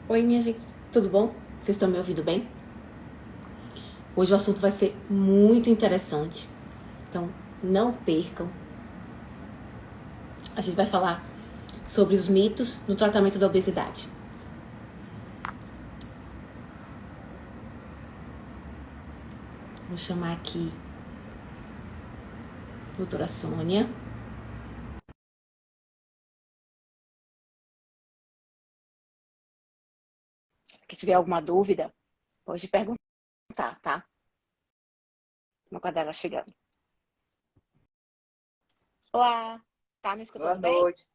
Oi, minha gente, tudo bom? Vocês estão me ouvindo bem? Hoje o assunto vai ser muito interessante, então não percam. A gente vai falar sobre os mitos no tratamento da obesidade. Vou chamar aqui a doutora Sônia. Se tiver alguma dúvida, pode perguntar, tá? Vou aguardar ela chegando. Olá, tá me Boa escutando bem? noite.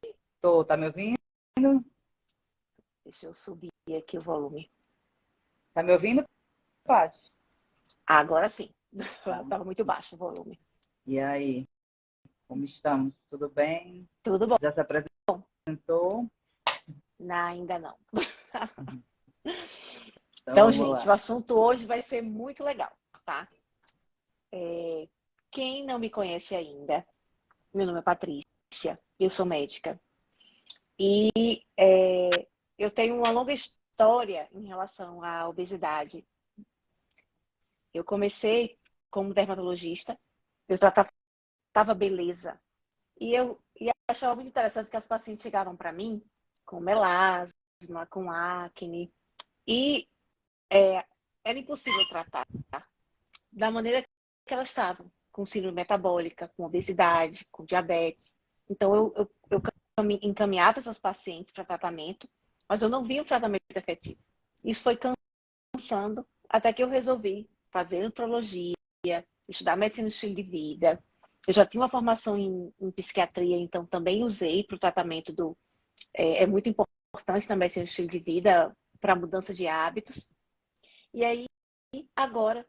Tá me ouvindo? Deixa eu subir aqui o volume. Tá me ouvindo, Paty? Agora sim. Tá. Tava muito baixo o volume. E aí, como estamos? Tudo bem? Tudo bom? Já se apresentou? Não, ainda não. Então Então, vamos gente, o lá. assunto hoje vai ser muito legal, tá? Quem não me conhece ainda, meu nome é Patrícia, eu sou médica e eu tenho uma longa história em relação à obesidade. Eu comecei como dermatologista, eu tratava beleza e achava muito interessante que as pacientes chegavam para mim com melasma, com acne e era impossível tratar da maneira que elas estavam, com síndrome metabólica, com obesidade, com diabetes. Então, eu encaminhava essas pacientes para tratamento, mas eu não via um tratamento efetivo. Isso foi cansando, até que eu resolvi fazer nutrologia, estudar medicina do estilo de vida. Eu já tinha uma formação em psiquiatria, então também usei para o tratamento do... É muito importante na medicina do estilo de vida para a mudança de hábitos. E aí, agora,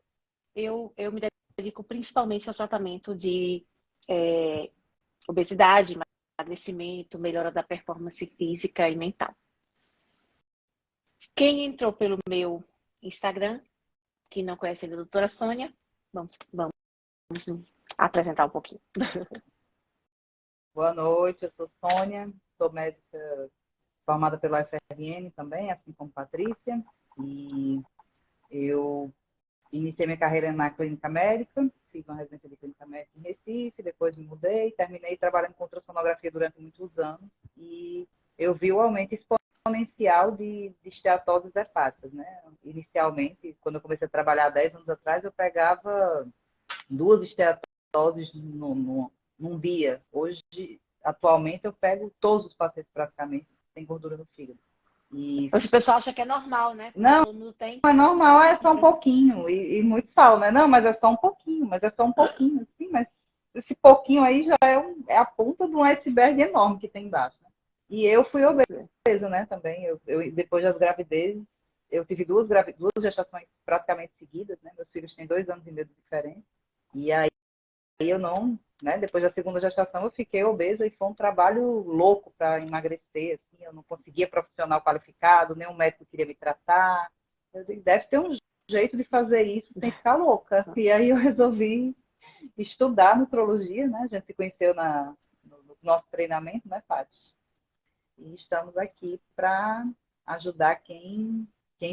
eu me dedico principalmente ao tratamento de é, obesidade, emagrecimento, melhora da performance física e mental. Quem entrou pelo meu Instagram, que não conhece a doutora Sônia, vamos apresentar um pouquinho. Boa noite, eu sou Sônia, sou médica formada pela UFRN também, assim como Patrícia. E eu iniciei minha carreira na clínica médica, fiz uma residência de clínica médica em Recife, depois me mudei, terminei trabalhando com ultrassonografia durante muitos anos e eu vi o aumento exponencial de esteatoses hepáticas, né? Inicialmente, quando eu comecei a trabalhar há 10 anos atrás, eu pegava duas esteatoses num dia. Hoje, atualmente, eu pego todos os pacientes praticamente que têm gordura no fígado. E Hoje o pessoal acha que é normal, né? Porque não, todo mundo tem. é normal, é só um pouquinho. E muitos falam, né? Não, mas é só um pouquinho, mas é só um pouquinho. Sim, mas esse pouquinho aí já é a ponta de um iceberg enorme que tem embaixo. Né? E eu fui obesa, né? Também. Depois das gravidezes, eu tive duas gestações praticamente seguidas, né? Meus filhos têm 2 anos e meio de diferença. E aí eu não, né? Depois da segunda gestação eu fiquei obesa e foi um trabalho louco para emagrecer, assim, eu não conseguia profissional qualificado, nenhum médico queria me tratar. Eu disse, deve ter um jeito de fazer isso sem ficar louca. E aí eu resolvi estudar nutrologia, né? A gente se conheceu no nosso treinamento, né, Paty? E estamos aqui para ajudar quem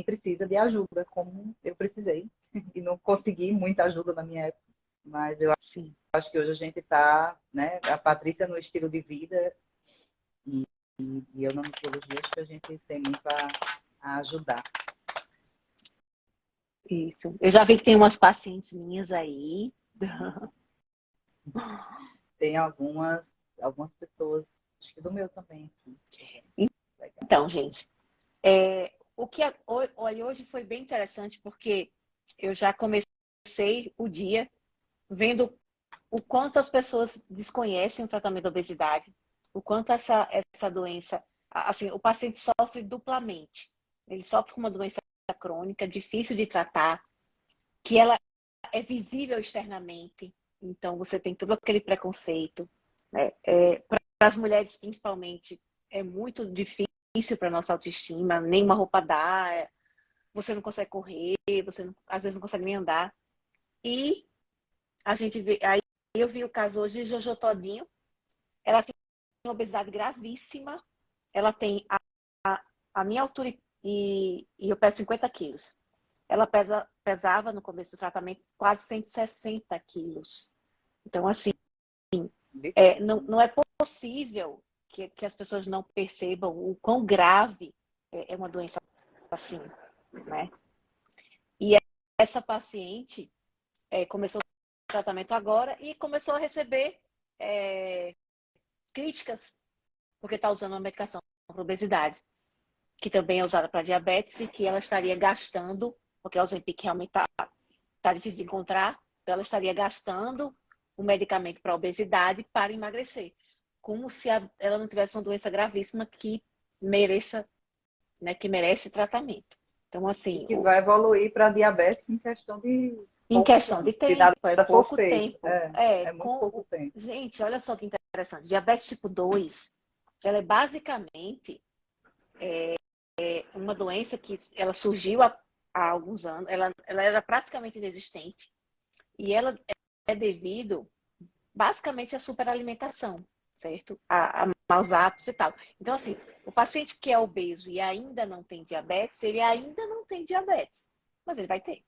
precisa de ajuda, como eu precisei. E não consegui muita ajuda na minha época, mas eu Sim, acho que hoje a gente está, né, a Patrícia no estilo de vida e, e eu na nutrologia, acho que a gente tem muito a ajudar. isso. Eu já vi que tem umas pacientes minhas aí. Tem algumas pessoas, acho que do meu também aqui. Legal. Então, gente, olha, hoje foi bem interessante porque eu já comecei o dia vendo o quanto as pessoas desconhecem o tratamento da obesidade, o quanto essa doença, assim, o paciente sofre duplamente. Ele sofre com uma doença crônica, difícil de tratar, que ela é visível externamente. Então, você tem todo aquele preconceito. Né? Para as mulheres, principalmente, é muito difícil para a nossa autoestima. Nenhuma roupa dá, você não consegue correr, você não, às vezes não consegue nem andar. E a gente vê, aí eu vi o caso hoje de Jojo Todinho. Ela tem uma obesidade gravíssima. Ela tem a minha altura e eu peso 50 quilos. Ela pesava no começo do tratamento quase 160 quilos. Então, assim, não é possível que as pessoas não percebam o quão grave é uma doença assim, né? E essa paciente começou o tratamento agora e começou a receber críticas porque está usando uma medicação para obesidade, que também é usada para diabetes e que ela estaria gastando, porque a Ozempic realmente tá difícil de encontrar, então ela estaria gastando o medicamento para obesidade para emagrecer, como se ela não tivesse uma doença gravíssima que mereça, né, que merece tratamento. Então, assim, que vai evoluir para diabetes em questão de em poucos questão de anos, se tempo, nada for pouco feito. tempo. É muito pouco tempo. Gente, olha só que interessante. Diabetes tipo 2, ela é basicamente uma doença que ela surgiu há alguns anos, ela era praticamente inexistente e ela é devido basicamente à superalimentação, certo? A maus hábitos e tal. Então, assim, o paciente que é obeso e ainda não tem diabetes, ele ainda não tem diabetes, mas ele vai ter,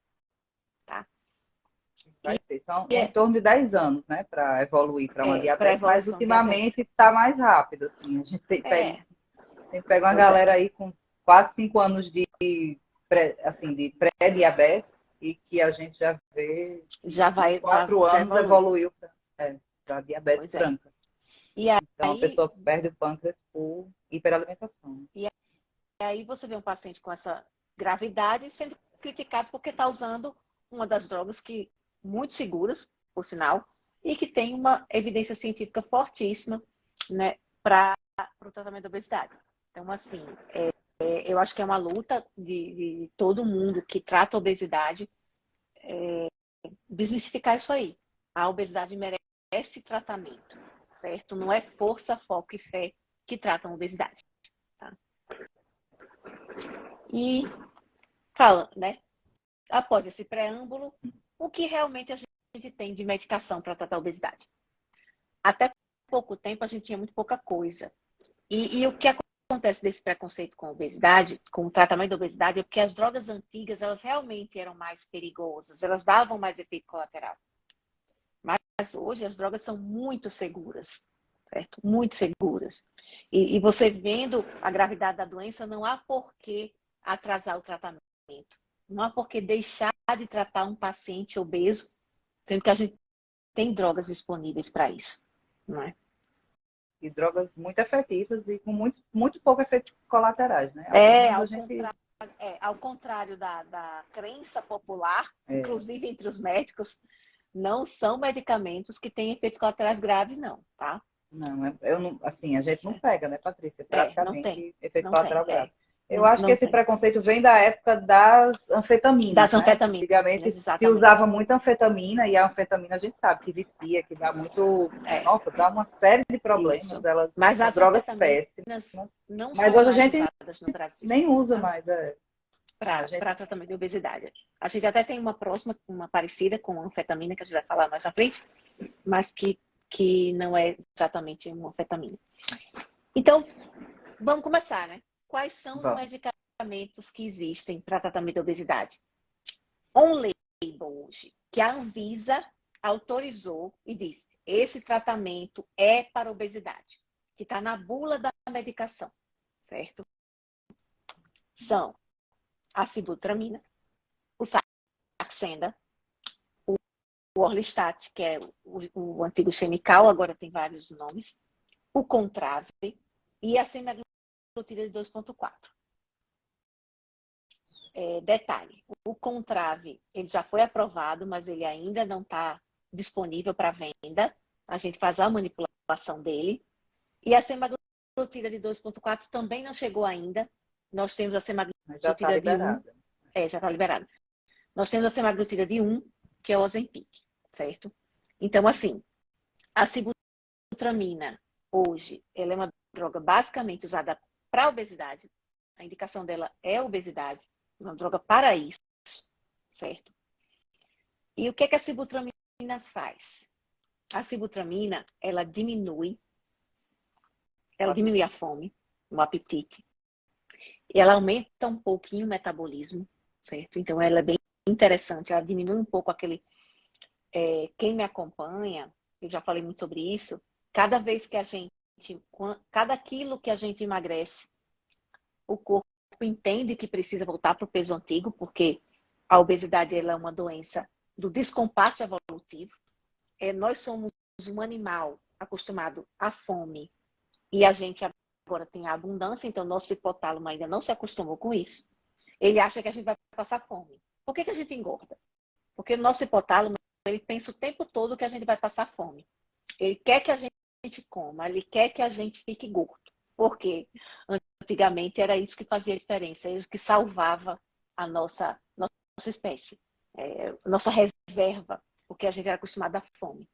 tá? Vai ter. São em torno de 10 anos, né, para evoluir para uma diabetes, mas ultimamente está mais rápido. Assim. A gente tem pega uma galera aí com quase 5 anos de pré-diabetes e que a gente já vê em 4 anos evoluiu para diabetes branca. Então a pessoa perde o pâncreas por hiperalimentação. E aí você vê um paciente com essa gravidade sendo criticado porque está usando uma das drogas que muito seguras, por sinal, e que tem uma evidência científica fortíssima, né, para o tratamento da obesidade. Então, assim, eu acho que é uma luta de todo mundo que trata a obesidade desmistificar isso aí. A obesidade merece tratamento, certo? Não é força, foco e fé que tratam a obesidade. Tá? E fala, né? Após esse preâmbulo, o que realmente a gente tem de medicação para tratar a obesidade? Até pouco tempo a gente tinha muito pouca coisa. E o que acontece desse preconceito com a obesidade, com o tratamento da obesidade, é porque as drogas antigas, elas realmente eram mais perigosas, elas davam mais efeito colateral. Mas hoje as drogas são muito seguras, certo? Muito seguras. E você vendo a gravidade da doença, não há por que atrasar o tratamento. Não há por que deixar de tratar um paciente obeso, sendo que a gente tem drogas disponíveis para isso, não é? E drogas muito efetivas e com muito pouco efeitos colaterais, né? Ao contrário da crença popular, inclusive entre os médicos, não são medicamentos que têm efeitos colaterais graves, não, tá? Não, assim, a gente não pega, né, Patrícia? Praticamente efeito colateral grave. Eu acho que esse preconceito vem da época das anfetaminas. Das anfetaminas. Antigamente se usava muita anfetamina e a anfetamina a gente sabe que vicia, que dá muito. Nossa, dá uma série de problemas. Mas as drogas péssimas não mas são hoje mais a gente usadas no Brasil. Nem usa mais. Para tratamento de obesidade. A gente até tem uma próxima, uma parecida com anfetamina, que a gente vai falar mais à frente, mas que não é exatamente uma anfetamina. Então, vamos começar, né? Quais são os medicamentos que existem para tratamento da obesidade? On-label hoje, que a Anvisa autorizou e disse, esse tratamento é para obesidade, que está na bula da medicação, certo? São a sibutramina, o Saxenda, o Orlistat, que é o antigo Xenical, agora tem vários nomes, o Contrave e a semaglutida de 2,4. Detalhe, o Contrave, ele já foi aprovado, mas ele ainda não está disponível para venda. A gente faz a manipulação dele. E a semaglutida de 2,4 também não chegou ainda. Nós temos a semaglutida de 1. Já está liberada. Nós temos a semaglutida de 1, que é o Ozempic, certo? Então, assim, a sibutramina, hoje, ela é uma droga basicamente usada para obesidade. A indicação dela é obesidade. Uma droga para isso, certo? E o que a sibutramina faz? A sibutramina, ela diminui a fome, o apetite. ela aumenta um pouquinho o metabolismo, certo? Então, ela é bem interessante, ela diminui um pouco aquele... quem me acompanha, eu já falei muito sobre isso, cada vez que a gente... Cada quilo que a gente emagrece, o corpo entende que precisa voltar para o peso antigo, porque a obesidade ela é uma doença do descompasso evolutivo. Nós somos um animal acostumado à fome e a gente agora tem a abundância, então nosso hipotálamo ainda não se acostumou com isso. Ele acha que a gente vai passar fome. Por que a gente engorda? Porque o nosso hipotálamo ele pensa o tempo todo que a gente vai passar fome. Ele quer que a gente coma, ele quer que a gente fique gordo. Por quê? Antigamente era isso que fazia a diferença, é isso que salvava a nossa espécie, nossa reserva, porque a gente era acostumado à fome.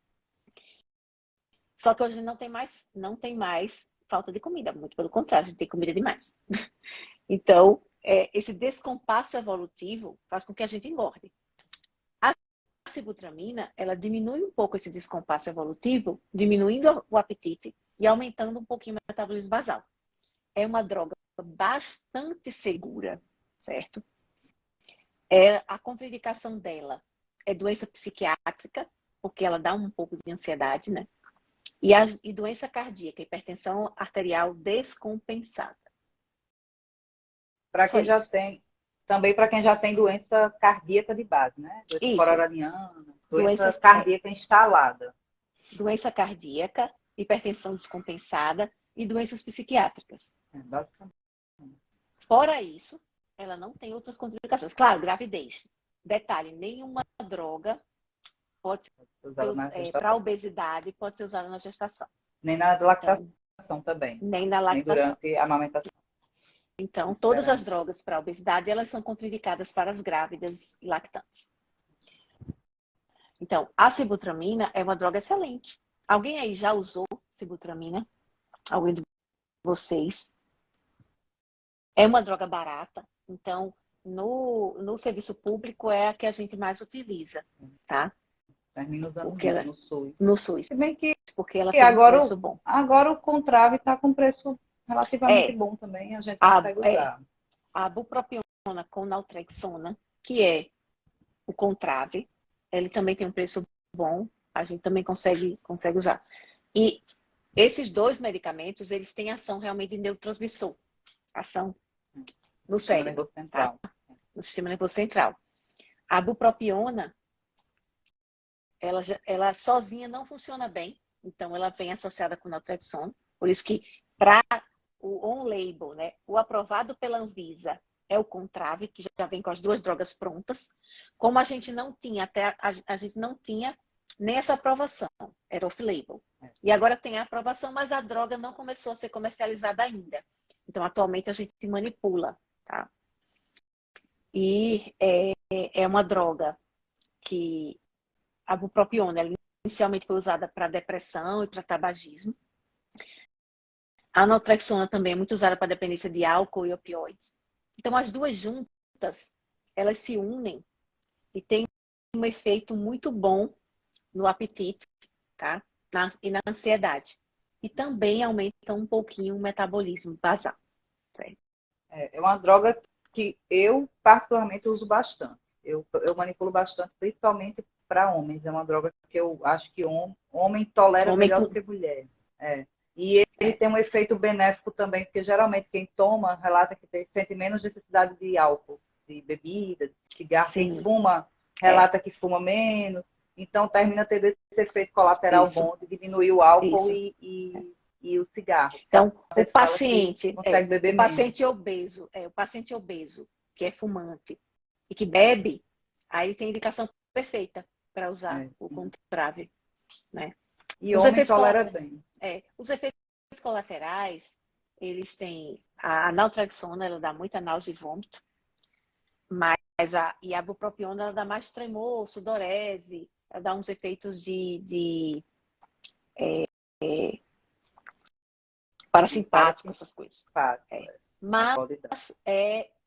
Só que hoje não tem mais falta de comida, muito pelo contrário, a gente tem comida demais. Então, esse descompasso evolutivo faz com que a gente engorde. A sibutramina, ela diminui um pouco esse descompasso evolutivo, diminuindo o apetite e aumentando um pouquinho o metabolismo basal. É uma droga bastante segura, certo? A contraindicação dela é doença psiquiátrica, porque ela dá um pouco de ansiedade, né? E doença cardíaca, hipertensão arterial descompensada. Para Só quem já isso. tem, também para quem já tem doença cardíaca de base, né? Doença Isso. coronariana, doença cardíaca instalada. Doença cardíaca, hipertensão descompensada e doenças psiquiátricas. Fora isso, ela não tem outras contraindicações. Claro, gravidez. Detalhe, nenhuma droga pode ser para obesidade pode ser usada na gestação. Nem na lactação então, também. Nem na lactação. Nem durante a amamentação. Então, todas as drogas para obesidade, elas são contraindicadas para as grávidas e lactantes. Então, a sibutramina é uma droga excelente. Alguém aí já usou sibutramina? Alguém de vocês? É uma droga barata, então no serviço público é a que a gente mais utiliza, tá? Termina usando no SUS. No SUS. Se bem que porque ela tem um preço bom. Agora o Contrave está com preço relativamente bom também, a gente consegue usar. A bupropiona com naltrexona, que é o Contrave, ele também tem um preço bom, a gente também consegue usar. E esses dois medicamentos, eles têm ação realmente de neurotransmissor, ação no cérebro, tá? No sistema nervoso central. A bupropiona, ela sozinha não funciona bem, então ela vem associada com naltrexona, por isso que para o on-label, né, o aprovado pela Anvisa é o Contrave, que já vem com as duas drogas prontas. Como a gente não tinha, a gente não tinha nem essa aprovação, era off-label. E agora tem a aprovação, mas a droga não começou a ser comercializada ainda. Então, atualmente, a gente manipula, tá? E é uma droga que a bupropiona, ela inicialmente foi usada para depressão e para tabagismo. A naltrexona também é muito usada para dependência de álcool e opioides. Então, as duas juntas, elas se unem e têm um efeito muito bom no apetite, tá? E na ansiedade. E também aumentam um pouquinho o metabolismo basal. Certo? É uma droga que eu, particularmente, uso bastante. Eu manipulo bastante, principalmente para homens. É uma droga que eu acho que homem tolera melhor do que mulher. E ele tem um efeito benéfico também, porque geralmente quem toma relata que sente menos necessidade de álcool, de bebida, de cigarro. Sim. Quem fuma relata que fuma menos. Então termina tendo esse efeito colateral bom de diminuir o álcool e o cigarro. Então, o paciente obeso, que é fumante e que bebe, aí tem indicação perfeita para usar o Contrave, né? E o homem tolera bem. Os efeitos colaterais, eles têm a naltrexona, ela dá muita náusea e vômito, mas a bupropiona, ela dá mais tremor, sudorese, ela dá uns efeitos de parasimpático, essas coisas. Mas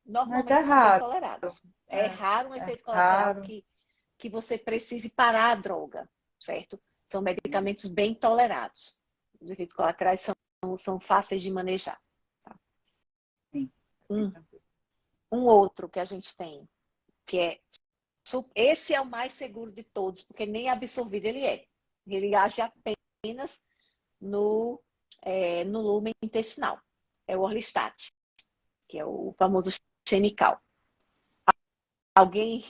normalmente são bem tolerados. É raro um efeito colateral que você precise parar a droga, certo? São medicamentos bem tolerados. Os efeitos colaterais são fáceis de manejar. Tá? Sim. Um, um outro que a gente tem, que é... Esse é o mais seguro de todos, porque nem absorvido ele é. Ele age apenas no lumen intestinal. É o Orlistat, que é o famoso Xenical. Alguém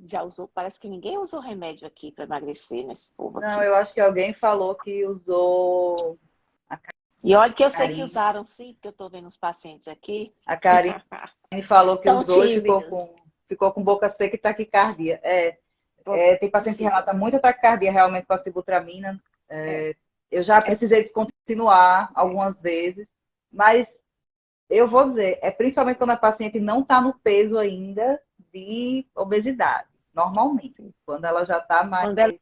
já usou? Parece que ninguém usou remédio aqui para emagrecer nesse povo Não, aqui. eu acho que alguém falou que usou a E olha que eu sei que Karine. usaram sim, porque eu estou vendo os pacientes aqui. A Karine falou que Tão usou e tímidos. ficou com boca seca e taquicardia. Tem paciente que Possível. relata muita taquicardia realmente com a sibutramina. É, Eu já é, precisei descontinuar algumas vezes, mas eu vou dizer, principalmente quando a paciente não está no peso ainda de obesidade, normalmente. sim. Quando ela já está mais. Quando ela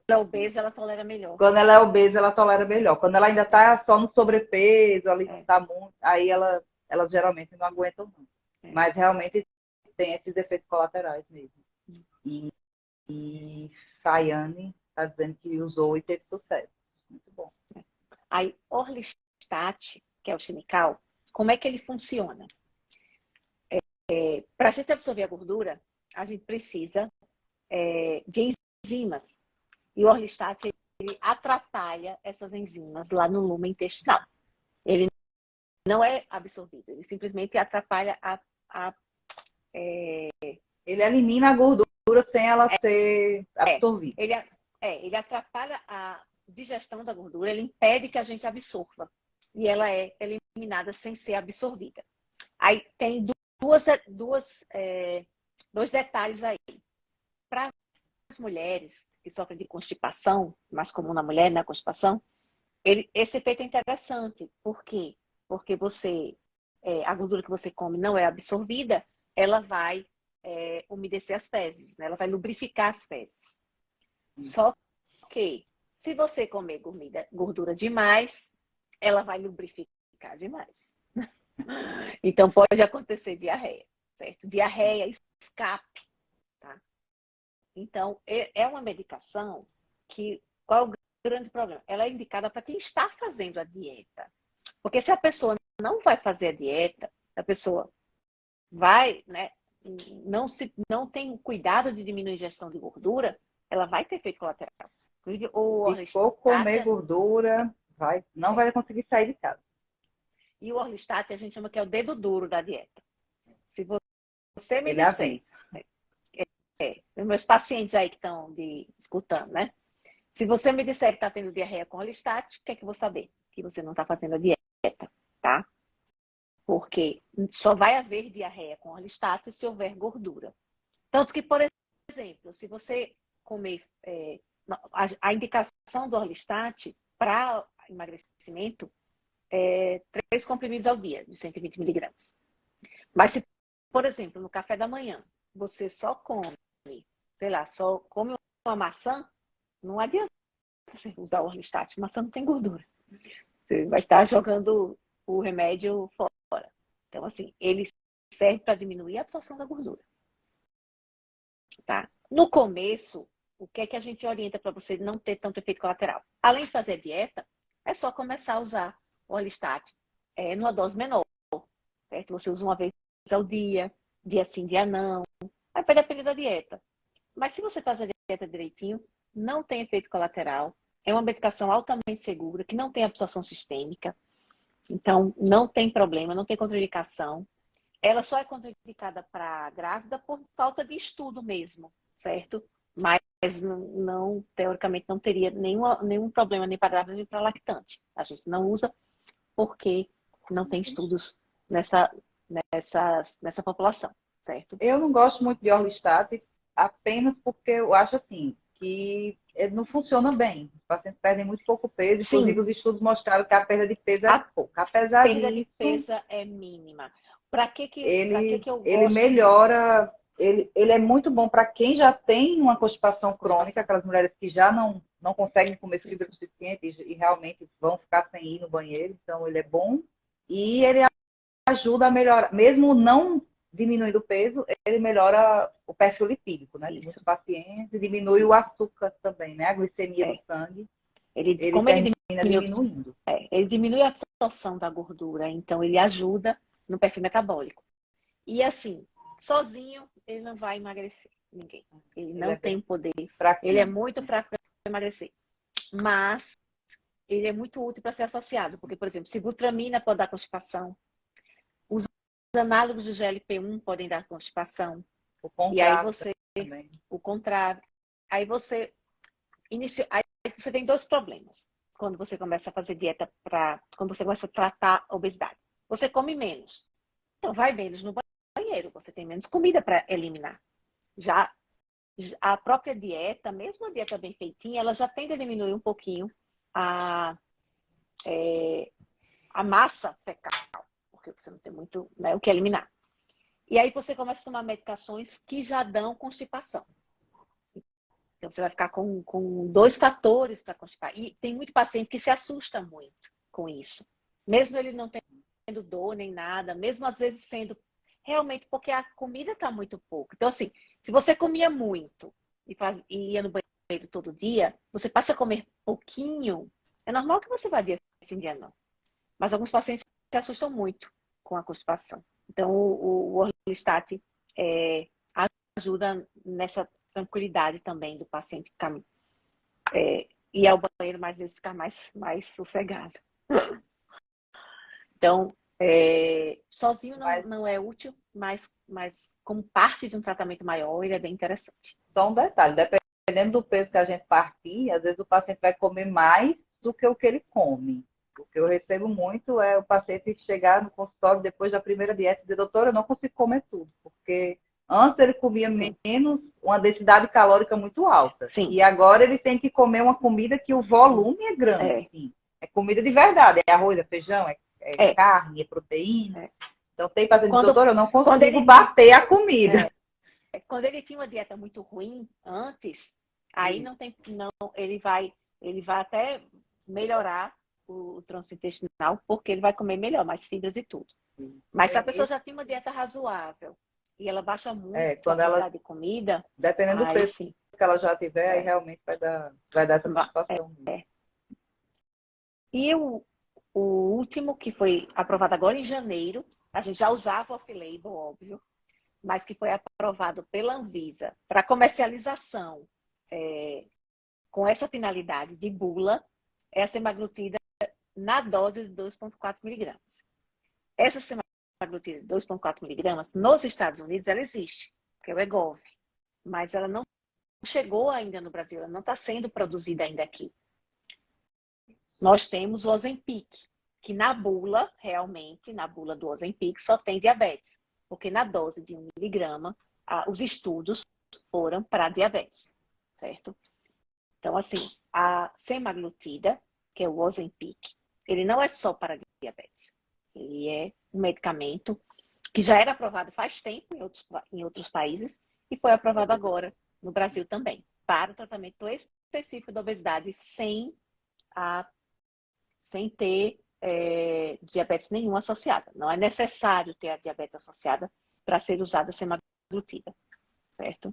é obesa, ela tolera melhor. Quando ela é obesa, ela tolera melhor. Quando ela ainda está só no sobrepeso, ali não É, está muito, aí ela geralmente não aguenta não. é. Mas realmente tem esses efeitos colaterais mesmo. E Fayane está dizendo que usou e teve sucesso. Muito bom. Aí, Orlistat, que é o Xenical, como é que ele funciona? Para a gente absorver a gordura, a gente precisa de enzimas. E o Orlistat, ele atrapalha essas enzimas lá no lumen intestinal. Ele não é absorvido, ele simplesmente atrapalha Ele elimina a gordura sem ela ser absorvida. ele atrapalha a digestão da gordura, ele impede que a gente absorva. E ela é eliminada sem ser absorvida. Aí tem dois detalhes aí. Para as mulheres que sofrem de constipação, mais comum na mulher, né, constipação, esse efeito é interessante. Por quê? Porque a gordura que você come não é absorvida, ela vai umedecer as fezes, né? Ela vai lubrificar as fezes. Só que, se você comer gordura demais, ela vai lubrificar demais. Então, pode acontecer diarreia, certo? Diarreia, escape, tá? Então, é uma medicação que... Qual é o grande problema? Ela é indicada para quem está fazendo a dieta. Porque se a pessoa não vai fazer a dieta, a pessoa vai, né, não tem cuidado de diminuir a ingestão de gordura, ela vai ter efeito colateral. Se for comer gordura, não vai conseguir sair de casa. E o Orlistat a gente chama que é o dedo duro da dieta. Se você me Ele disser, avisa. meus pacientes aí que estão escutando, né? Se você me disser que está tendo diarreia com Orlistat, o que é que eu vou saber? Que você não está fazendo a dieta, tá? Porque só vai haver diarreia com Orlistat se houver gordura. Tanto que, por exemplo, se você comer... a indicação do Orlistat para emagrecimento é 3 comprimidos ao dia, de 120 miligramas. Mas se, por exemplo, no café da manhã, você só come, sei lá, só come uma maçã, não adianta você usar o Orlistat. Maçã não tem gordura. Você vai estar jogando o remédio fora. Então, assim, ele serve para diminuir a absorção da gordura. Tá? No começo, o que é que a gente orienta para você não ter tanto efeito colateral? Além de fazer dieta, é só começar a usar o Orlistat numa dose menor. Certo? Você usa uma vez ao dia sim, dia não. Aí vai depender da dieta. Mas se você faz a dieta direitinho, não tem efeito colateral. É uma medicação altamente segura, que não tem absorção sistêmica. Então, não tem problema, não tem contraindicação. Ela só é contraindicada para grávida por falta de estudo mesmo, certo? Mas não, teoricamente não teria nenhum problema nem para grávida nem para lactante. A gente não usa porque não tem estudos nessa população, certo? Eu não gosto muito de Orlistat apenas porque eu acho assim que ele não funciona bem. Os pacientes perdem muito pouco peso, inclusive Sim, os estudos mostraram que a perda de peso é a pouca. Apesar perda de disso, peso é mínima. Para que ele, eu ele gosto muito? melhora, ele é muito bom para quem já tem uma constipação crônica, aquelas mulheres que já não conseguem comer fibra Isso. suficiente e realmente vão ficar sem ir no banheiro, então ele é bom e ele ajuda a melhorar, mesmo não diminuindo o peso, ele melhora o perfil lipídico, né? De muitos Isso. pacientes, e diminui o Isso. açúcar também, né? A glicemia do É. sangue, ele Como ele termina diminui, diminuindo. ele diminui a absorção da gordura, então ele ajuda no perfil metabólico. E assim, sozinho, ele não vai emagrecer ninguém. Ele não tem poder. fraquinho. Ele é muito fraco para emagrecer. Mas ele é muito útil para ser associado. Porque, por exemplo, sibutramina pode dar constipação. Os análogos do GLP-1 podem dar constipação. E aí você... também. O contrário. Aí você tem dois problemas quando você começa a fazer dieta quando você começa a tratar a obesidade. Você come menos. Então vai menos no banheiro, você tem menos comida para eliminar. Já a própria dieta, mesmo a dieta bem feitinha, ela já tende a diminuir um pouquinho a massa fecal, porque você não tem muito, né, o que eliminar. E aí você começa a tomar medicações que já dão constipação. Então, você vai ficar com dois fatores para constipar. E tem muito paciente que se assusta muito com isso. Mesmo ele não tendo dor nem nada, mesmo às vezes sendo realmente porque a comida está muito pouco. Então, assim, se você comia muito e ia no banheiro todo dia, você passa a comer pouquinho, é normal que você vá dia sim, dia não. Mas alguns pacientes se assustam muito com a constipação. Então, o Orlistat ajuda nessa tranquilidade também do paciente ficar, ir ao banheiro, mas às vezes ficar mais sossegado. Então, sozinho não é útil, mas como parte de um tratamento maior, ele é bem interessante. Só um detalhe, dependendo do peso que a gente partir, às vezes o paciente vai comer mais do que o que ele come. O que eu recebo muito é o paciente chegar no consultório depois da primeira dieta e dizer, doutora, eu não consigo comer tudo, porque antes ele comia menos, uma densidade calórica muito alta. Sim. E agora ele tem que comer uma comida que o volume é grande. Sim. É comida de verdade, é arroz, é feijão, é carne, é proteína. Então tem paciente que diz, doutora, eu não consigo bater a comida. Quando ele tinha uma dieta muito ruim antes, aí ele vai até melhorar o trânsito intestinal, porque ele vai comer melhor, mais fibras e tudo. Mas se a pessoa já tem uma dieta razoável e ela baixa muito a quantidade de comida, dependendo do peso que ela já tiver, aí realmente vai dar essa satisfação. E o último, que foi aprovado agora em janeiro, a gente já usava o off-label, óbvio, mas que foi aprovado pela Anvisa para comercialização com essa finalidade de bula, é a semaglutida na dose de 2,4 miligramas. Essa semaglutida de 2,4 miligramas, nos Estados Unidos, ela existe, que é o Wegovy, mas ela não chegou ainda no Brasil, ela não está sendo produzida ainda aqui. Nós temos o Ozempic, que na bula, realmente, na bula do Ozempic, só tem diabetes, porque na dose de 1 miligrama, os estudos foram para diabetes, certo? Então, assim, a semaglutida, que é o Ozempic, ele não é só para diabetes. Ele é um medicamento que já era aprovado faz tempo em outros países e foi aprovado agora no Brasil também, para o tratamento específico da obesidade sem ter diabetes nenhuma associada. Não é necessário ter a diabetes associada para ser usada a semaglutida, certo?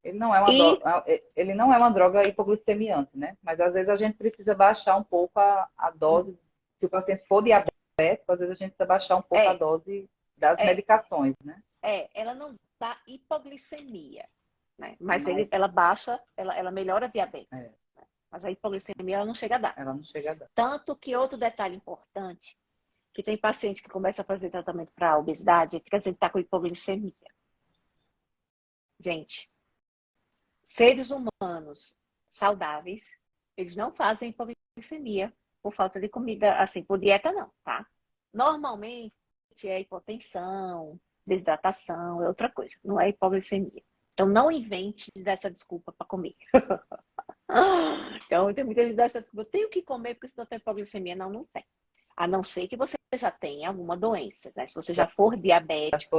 Ele não é uma droga hipoglicemiante, né? Mas às vezes a gente precisa baixar um pouco a dose. Se o paciente for diabético, às vezes a gente precisa baixar um pouco a dose das medicações, né? Ela não dá hipoglicemia, né? Mas ela baixa, ela melhora a diabetes. Né? Mas a hipoglicemia ela não chega a dar. Ela não chega a dar. Tanto que outro detalhe importante, que tem paciente que começa a fazer tratamento para obesidade, fica dizendo que está com hipoglicemia. Gente, seres humanos saudáveis, eles não fazem hipoglicemia por falta de comida, assim, por dieta não, tá? Normalmente é hipotensão, desidratação, é outra coisa, não é hipoglicemia. Então não invente dessa desculpa para comer. Então tem muita gente dessa desculpa, eu tenho que comer porque senão tem hipoglicemia. Não, não tem. A não ser que você já tenha alguma doença, né? Se você já for diabético,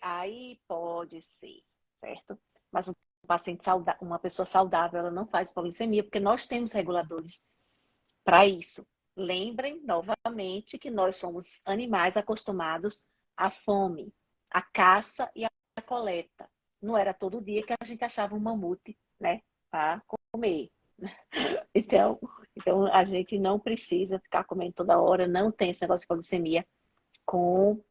aí pode ser, certo? Mas um paciente saudável, uma pessoa saudável, ela não faz hipoglicemia, porque nós temos reguladores para isso. Lembrem novamente que nós somos animais acostumados à fome, à caça e à coleta. Não era todo dia que a gente achava um mamute, né, para comer. Então, a gente não precisa ficar comendo toda hora, não tem esse negócio de hipoglicemia com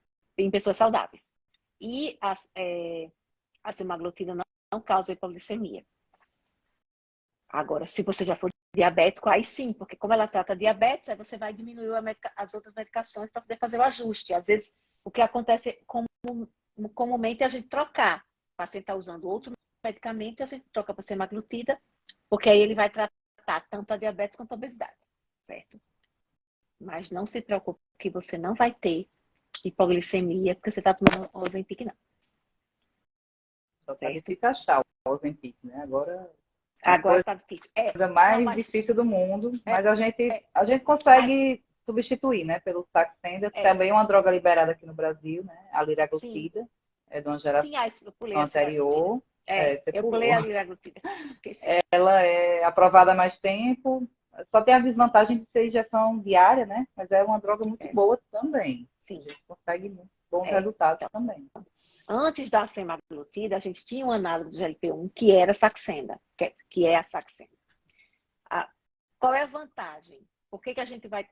em pessoas saudáveis. E a semaglutida não causa hipoglicemia. Agora, se você já for diabético, aí sim, porque como ela trata diabetes, aí você vai diminuir as outras medicações para poder fazer o ajuste. Às vezes, o que acontece comumente é a gente trocar. O paciente está usando outro medicamento e a gente troca para semaglutida, porque aí ele vai tratar tanto a diabetes quanto a obesidade, certo? Mas não se preocupe que você não vai ter hipoglicemia porque você está tomando Ozempic, não. Só tá difícil achar o Ozempic, né? Agora Agora tá difícil. Coisa mais difícil do mundo, mas a gente consegue substituir, né, pelo Saxenda, que também é uma droga liberada aqui no Brasil, né, a liraglutida, é de uma geração eu pulei anterior. Eu pulei a liraglutida. Ela é aprovada há mais tempo, só tem a desvantagem de ser injeção diária, né, mas é uma droga muito boa também. Sim. A gente consegue bons resultados também. Antes da semaglutida, a gente tinha um análogo do GLP-1 que era a Saxenda, que é a Saxenda. Qual é a vantagem? Por que a gente vai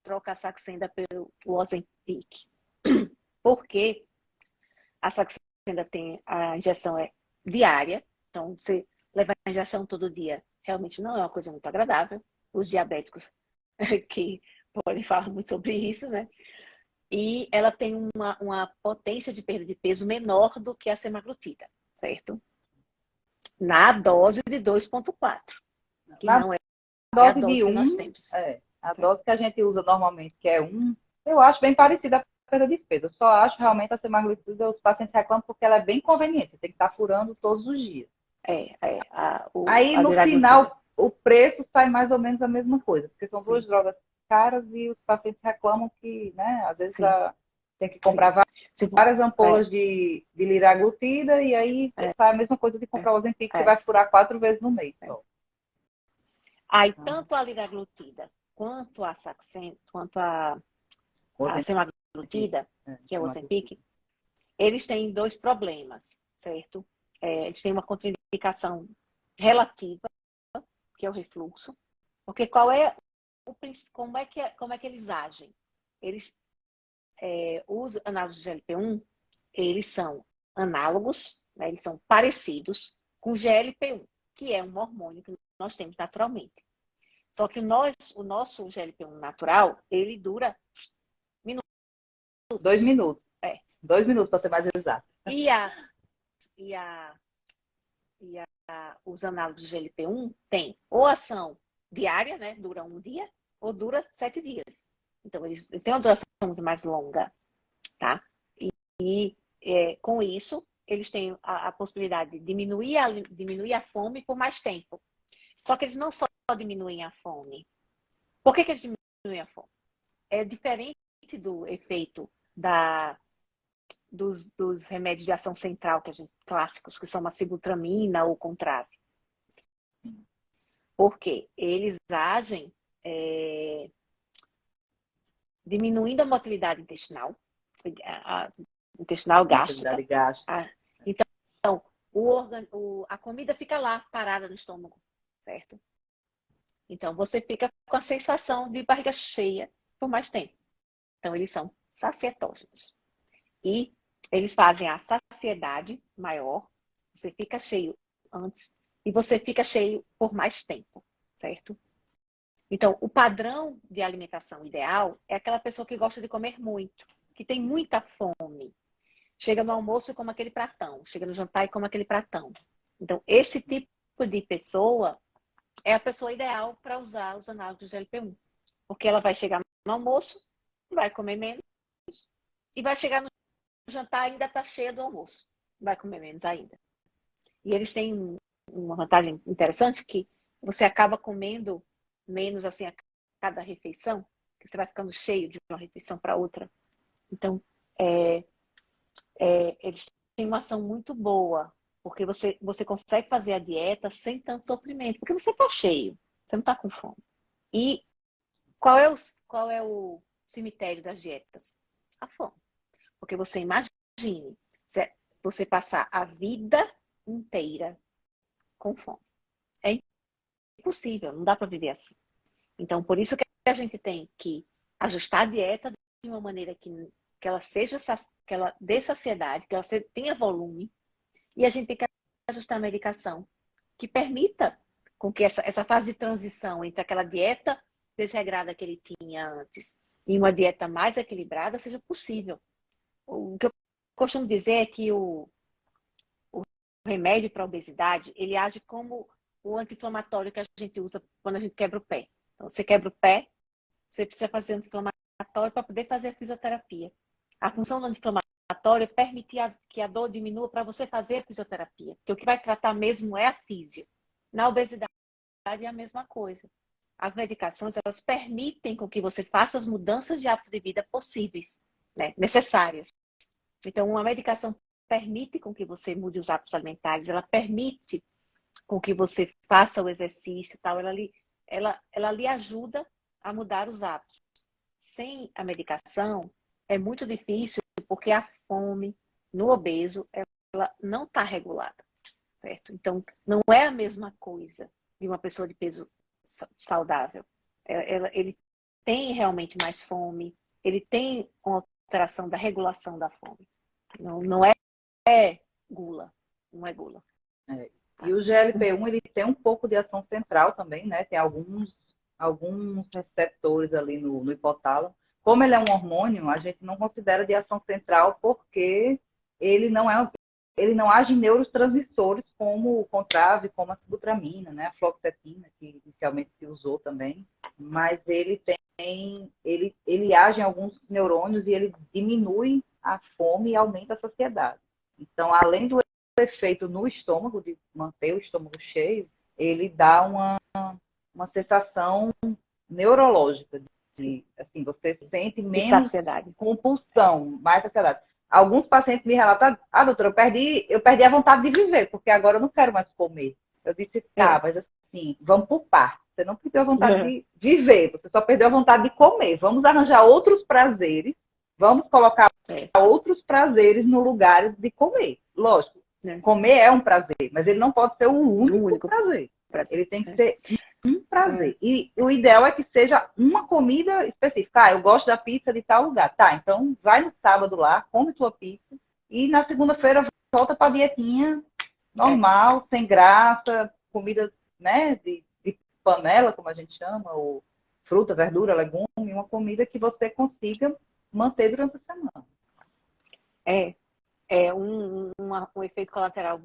trocar a Saxenda pelo Ozempic? Porque a Saxenda a injeção é diária, então você levar a injeção todo dia realmente não é uma coisa muito agradável. Os diabéticos que podem falar muito sobre isso, né? E ela tem uma potência de perda de peso menor do que a semaglutida, certo? Na dose de 2,4, que não é a dose que nós temos. A dose que a gente usa normalmente, que é 1, eu acho bem parecida a perda de peso. Eu só acho realmente a semaglutida, os pacientes reclamam porque ela é bem conveniente, você tem que estar furando todos os dias. Aí, no final, o preço sai mais ou menos a mesma coisa, porque são duas drogas caras e os pacientes reclamam que, né, às vezes tem que comprar várias ampolas de liraglutida e aí sai a mesma coisa de comprar o Ozempic, que você vai furar 4 vezes no mês. Aí, tanto a liraglutida quanto a Saxenda, quanto a semaglutida, que é o Ozempic, eles têm 2 problemas, certo? Eles têm uma contraindicação relativa, que é o refluxo, porque como é que eles agem? Os análogos de GLP-1, eles são análogos, né, eles são parecidos com GLP-1, que é um hormônio que nós temos naturalmente. Só que o nosso GLP-1 natural, ele dura minutos. 2 minutos. 2 minutos, para ser mais exato. Os análogos de GLP-1 têm ou ação diária, né? Dura 1 dia, ou dura 7 dias. Então, eles têm uma duração muito mais longa, tá? Com isso, eles têm a possibilidade de diminuir a fome por mais tempo. Só que eles não só diminuem a fome. Por que eles diminuem a fome? É diferente do efeito dos remédios de ação central clássicos, que são a sibutramina ou contrave. Porque eles agem diminuindo a motilidade intestinal, intestinal gástrica. Então, a comida fica lá, parada no estômago, certo? Então, você fica com a sensação de barriga cheia por mais tempo. Então, eles são sacietógenos. E eles fazem a saciedade maior, você fica cheio antes e você fica cheio por mais tempo, certo? Então, o padrão de alimentação ideal é aquela pessoa que gosta de comer muito, que tem muita fome. Chega no almoço e come aquele pratão, chega no jantar e come aquele pratão. Então, esse tipo de pessoa é a pessoa ideal para usar os análogos de GLP-1. Porque ela vai chegar no almoço, vai comer menos, e vai chegar no jantar ainda está cheia do almoço, vai comer menos ainda. E eles têm uma vantagem interessante que você acaba comendo menos assim a cada refeição, que você vai ficando cheio de uma refeição para outra. Então, eles têm uma ação muito boa, porque você consegue fazer a dieta sem tanto sofrimento, porque você está cheio, você não está com fome. E qual é o cemitério das dietas? A fome. Porque você imagine você passar a vida inteira com fome. É impossível, não dá para viver assim. Então, por isso que a gente tem que ajustar a dieta de uma maneira que ela seja que ela dê saciedade, que ela tenha volume, e a gente tem que ajustar a medicação que permita com que essa fase de transição entre aquela dieta desregrada que ele tinha antes e uma dieta mais equilibrada seja possível. O que eu costumo dizer é que o remédio para a obesidade, ele age como o anti-inflamatório que a gente usa quando a gente quebra o pé. Então, você quebra o pé, você precisa fazer anti-inflamatório para poder fazer a fisioterapia. A função do anti-inflamatório é permitir que a dor diminua para você fazer a fisioterapia. Porque o que vai tratar mesmo é a físio. Na obesidade é a mesma coisa. As medicações, elas permitem com que você faça as mudanças de hábito de vida possíveis, né? Necessárias. Então, uma medicação permite com que você mude os hábitos alimentares, ela permite com que você faça o exercício, tal. Ela lhe ajuda a mudar os hábitos. Sem a medicação, é muito difícil, porque a fome no obeso, ela não está regulada, certo? Então, não é a mesma coisa de uma pessoa de peso saudável. Ele tem realmente mais fome, ele tem uma alteração da regulação da fome. Não é gula, não é gula. É. E o GLP-1, ele tem um pouco de ação central também, né? Tem alguns receptores ali no hipotálamo. Como ele é um hormônio, a gente não considera de ação central porque ele não age em neurotransmissores como o Contrave, como a sibutramina, né? A fluoxetina, que inicialmente se usou também, mas ele age em alguns neurônios e ele diminui a fome e aumenta a saciedade. Então, além do efeito no estômago, de manter o estômago cheio, ele dá uma sensação neurológica. Assim, você sente menos compulsão, mais saciedade. Alguns pacientes me relatam, doutora, eu perdi a vontade de viver, porque agora eu não quero mais comer. Eu disse, tá, mas assim, vamos por partes. Você não perdeu a vontade de viver, você só perdeu a vontade de comer. Vamos arranjar outros prazeres, vamos colocar outros prazeres no lugar de comer. Lógico, comer é um prazer, mas ele não pode ser o único prazer. Ele tem que ser um prazer. E o ideal é que seja uma comida específica. Eu gosto da pizza de tal lugar. Tá, então vai no sábado lá, come sua pizza e na segunda-feira volta para a dietinha normal, sem graça, comida, né, de panela, como a gente chama, ou fruta, verdura, legume, uma comida que você consiga manter durante a semana. Um efeito colateral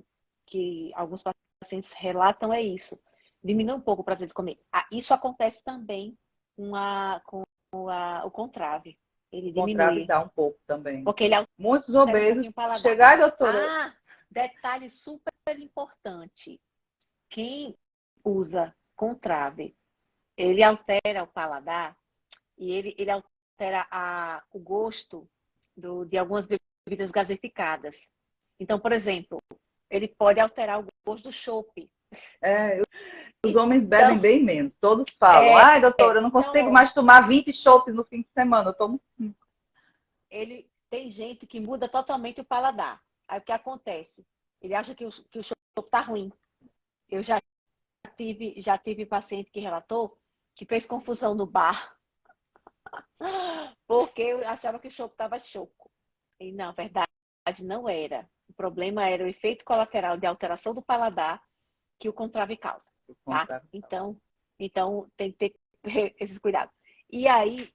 que alguns pacientes relatam é isso. Diminui um pouco o prazer de comer. Isso acontece também com o Contrave. Ele diminui. O Contrave dá um pouco também. Porque ele muitos obesos chegar, doutora. Detalhe super importante. Quem usa Contrave, ele altera o paladar e ele altera o gosto de algumas bebidas gaseificadas. Então, por exemplo, ele pode alterar o gosto do chopp. Os homens bebem bem menos. Todos falam, doutora, eu não consigo mais tomar 20 chopps no fim de semana, eu tomo 5. Ele tem gente que muda totalmente o paladar. Aí o que acontece? Ele acha que o chopp tá ruim. Eu já tive paciente que relatou que fez confusão no bar porque eu achava que o chopp estava choco. E na verdade não era. O problema era o efeito colateral de alteração do paladar que o Contrave causa. Tá? Então tem que ter esses cuidados. E aí,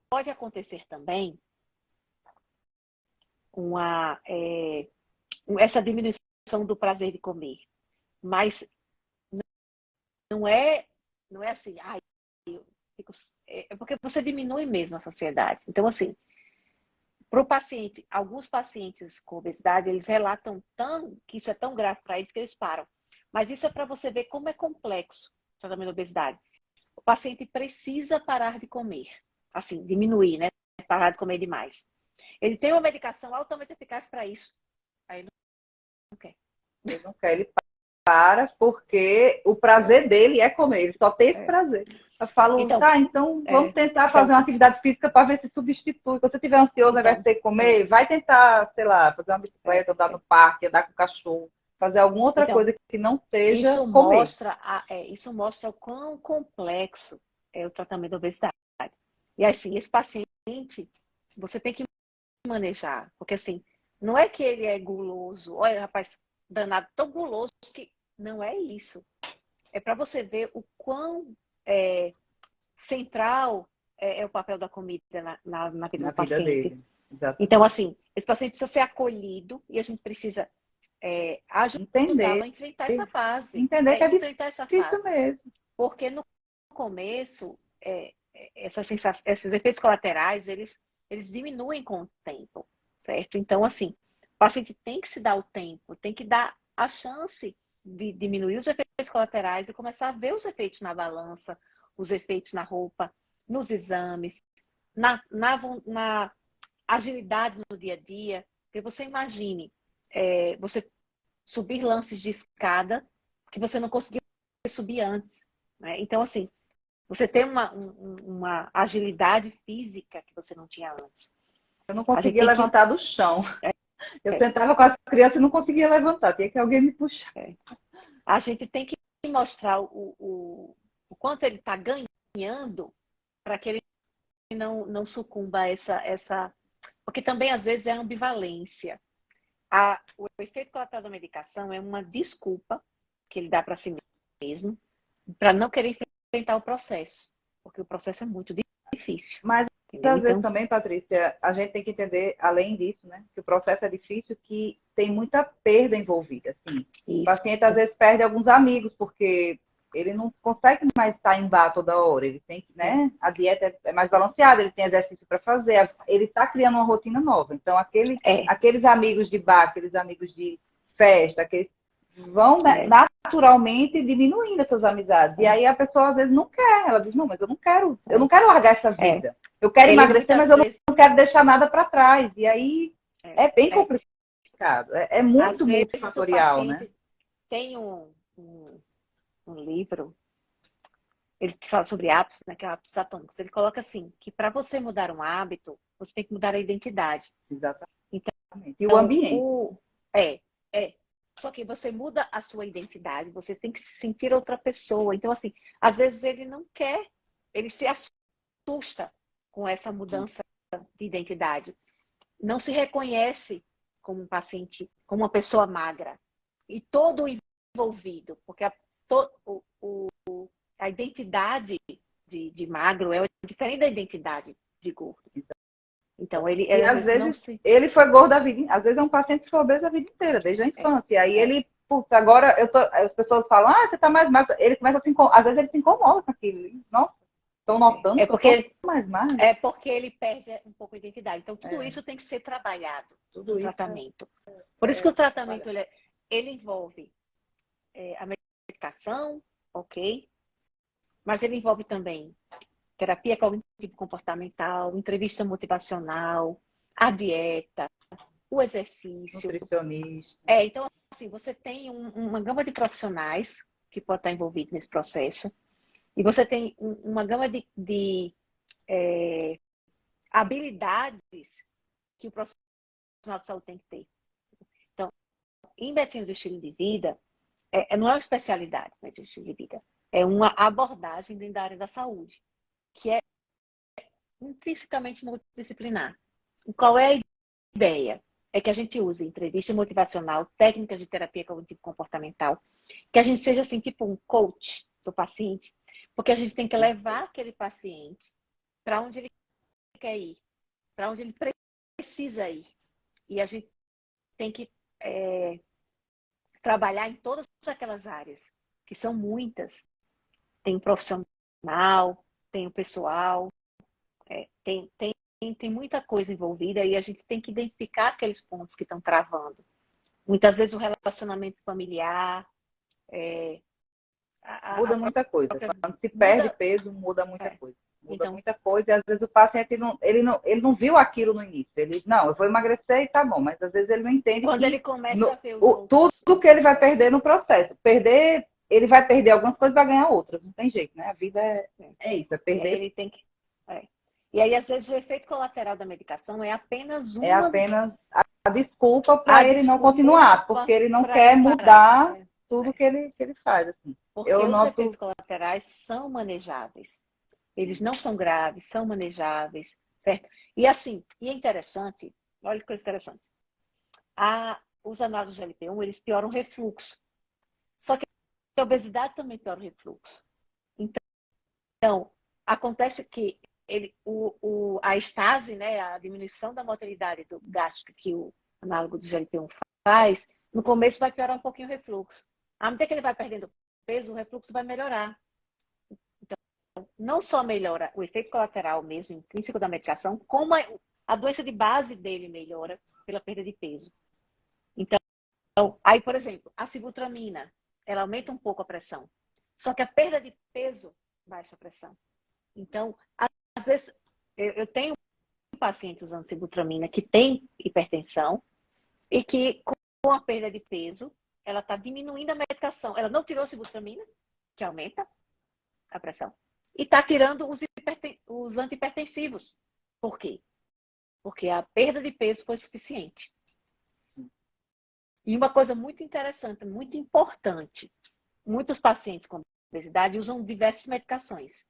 pode acontecer também essa diminuição do prazer de comer. Mas não é assim, é porque você diminui mesmo a saciedade. Então, assim, para o paciente, alguns pacientes com obesidade, eles relatam que isso é tão grave para eles que eles param. Mas isso é para você ver como é complexo o tratamento da obesidade. O paciente precisa parar de comer, assim, diminuir, né? Parar de comer demais. Ele tem uma medicação altamente eficaz para isso. Aí ele não quer. Ele não quer, ele para porque o prazer dele é comer, ele só tem esse prazer. Eu falo, então vamos tentar fazer uma atividade física para ver se substitui. Se você estiver ansioso, ao invés de ter que comer, vai tentar, sei lá, fazer uma bicicleta, andar no parque, andar com o cachorro, fazer alguma outra coisa que não seja comer. Isso mostra o quão complexo é o tratamento da obesidade. E assim, esse paciente, você tem que manejar. Porque assim, não é que ele é guloso. Olha, rapaz, danado, tão guloso que não é isso. É para você ver o quão central é o papel da comida na vida Na do vida paciente. dele. Exatamente. Então, assim, esse paciente precisa ser acolhido e a gente precisa ajudá-lo Entender. a enfrentar essa fase. Entender que é Enfrentar essa difícil fase. mesmo. Porque no começo, esses efeitos colaterais, eles diminuem com o tempo, certo? Então, assim, o paciente tem que se dar o tempo, tem que dar a chance de diminuir os efeitos colaterais e começar a ver os efeitos na balança, os efeitos na roupa, nos exames, na agilidade no dia a dia. Porque você imagine, você subir lances de escada que você não conseguia subir antes, né? Então, assim, você tem uma agilidade física que você não tinha antes. Eu não A gente conseguia tem que. levantar do chão. Eu sentava com as crianças e não conseguia levantar. Tinha que alguém me puxar. A gente tem que mostrar o quanto ele está ganhando para que ele não sucumba a essa. Porque também, às vezes, é ambivalência. O efeito colateral da medicação é uma desculpa que ele dá para si mesmo para não querer enfrentar o processo. Porque o processo é muito difícil. Mas Entendeu? às vezes Então, também, Patrícia, a gente tem que entender, além disso, né, que o processo é difícil, que tem muita perda envolvida. Assim. O isso. paciente às vezes perde alguns amigos, porque ele não consegue mais estar em bar toda hora. Ele tem que, né? A dieta é mais balanceada, ele tem exercício para fazer, ele está criando uma rotina nova. Então, aqueles amigos de bar, aqueles amigos de festa, aqueles vão naturalmente diminuindo essas amizades. E aí a pessoa às vezes não quer, ela diz, não, mas eu não quero largar essa vida. Eu quero emagrecer, mas eu não quero deixar nada para trás. E aí é bem complicado. É muito às vezes o multifatorial, né? paciente tem um livro, ele que fala sobre hábitos, né, que é hábitos atômicos. Ele coloca assim, que para você mudar um hábito, você tem que mudar a identidade. Exatamente. Então, E o ambiente. É. Só que você muda a sua identidade, você tem que se sentir outra pessoa. Então, assim, às vezes ele não quer, ele se assusta com essa mudança de identidade. Não se reconhece como um paciente, como uma pessoa magra. E todo envolvido, porque a identidade de magro é diferente da identidade de gordo. Então, ele E às às vezes não vezes se. ele foi gordo a vida, às vezes é um paciente que foi obeso a vida inteira, desde a infância. E aí ele, putz, agora as pessoas falam, você tá mais magro. Ele começa a se incomodar, às vezes ele se incomoda com aquilo. Nossa, estão notando que eu tô mais magro. É porque ele perde um pouco a identidade. Então, tudo isso tem que ser trabalhado no tratamento. Por isso que o tratamento ele envolve a medicação, ok? Mas ele envolve também terapia cognitivo-comportamental, entrevista motivacional, a dieta, o exercício. Nutricionista. Então, assim, você tem uma gama de profissionais que pode estar envolvido nesse processo. E você tem uma gama de habilidades que o profissional de saúde tem que ter. Então, em medicina do estilo de vida, não é uma especialidade em medicina do estilo de vida. É uma abordagem dentro da área da saúde, que é intrinsecamente multidisciplinar. E qual é a ideia? É que a gente use entrevista motivacional, técnicas de terapia cognitivo-comportamental, que a gente seja assim, tipo um coach do paciente, porque a gente tem que levar aquele paciente para onde ele quer ir, para onde ele precisa ir. E a gente tem que trabalhar em todas aquelas áreas, que são muitas. Tem o profissional, tem o pessoal, tem muita coisa envolvida e a gente tem que identificar aqueles pontos que estão travando. Muitas vezes o relacionamento familiar. Muda muita coisa. Quando se perde peso, muda muita coisa. Muda muita coisa e às vezes o paciente ele não viu aquilo no início. Ele, não, eu vou emagrecer e tá bom, mas às vezes ele não entende quando que ele começa a ver os outros. tudo que ele vai perder no processo. Ele vai perder algumas coisas e vai ganhar outras. Não tem jeito, né? A vida é isso, é perder. Ele tem que. E aí, às vezes, o efeito colateral da medicação é apenas uma. É apenas a desculpa para ele não continuar, porque ele não quer mudar tudo que ele faz. Assim. Porque os efeitos colaterais são manejáveis. Eles não são graves, são manejáveis, certo? E assim, e é interessante Olha que coisa interessante. Os análogos de GLP-1, eles pioram o refluxo. Só que a obesidade também piora o refluxo. Então, acontece que a estase, né, a diminuição da motilidade do gástrica que o análogo do GLP-1 faz, no começo vai piorar um pouquinho o refluxo. À medida que ele vai perdendo peso, o refluxo vai melhorar. Então, não só melhora o efeito colateral mesmo, intrínseco da medicação, como a doença de base dele melhora pela perda de peso. Então, aí, por exemplo, a sibutramina, ela aumenta um pouco a pressão. Só que a perda de peso baixa a pressão. Então, às vezes, eu tenho um paciente usando sibutramina que tem hipertensão e que, com a perda de peso, ela está diminuindo a medicação. Ela não tirou a sibutramina, que aumenta a pressão, e está tirando os antihipertensivos. Por quê? Porque a perda de peso foi suficiente. E uma coisa muito interessante, muito importante, muitos pacientes com obesidade usam diversas medicações.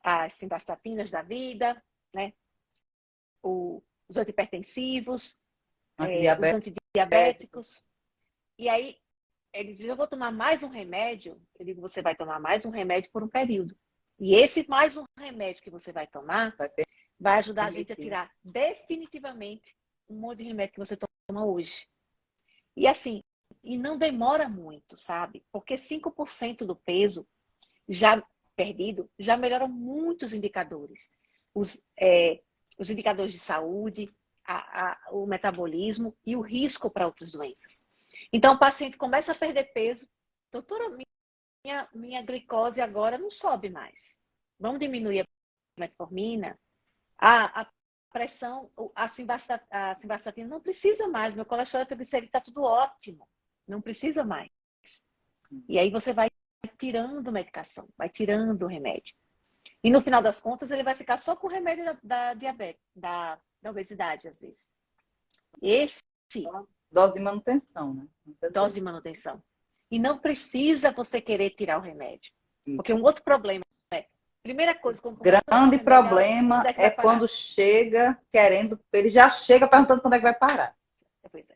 As simvastatinas da vida, né? Os antihipertensivos, os antidiabéticos. E aí, eles dizem, eu vou tomar mais um remédio. Eu digo, você vai tomar mais um remédio por um período. E esse mais um remédio que você vai tomar vai ajudar a gente a tirar definitivamente um monte de remédio que você toma hoje. E assim, e não demora muito, sabe? Porque 5% do peso já perdido já melhora muitos indicadores. Os indicadores de saúde, o metabolismo e o risco para outras doenças. Então, o paciente começa a perder peso. Doutora, minha glicose agora não sobe mais. Vamos diminuir a metformina? A pressão, a simvastatina não precisa mais. Meu colesterol e triglicerídeo está tudo ótimo. Não precisa mais. E aí você vai tirando medicação, vai tirando o remédio. E no final das contas, ele vai ficar só com o remédio da diabetes, da obesidade, às vezes. Esse. Dose de manutenção, né? Dose de manutenção. E não precisa você querer tirar o remédio. Porque um outro problema é, primeira coisa, quando grande problema é quando chega querendo, ele já chega perguntando quando é que vai parar. Pois é.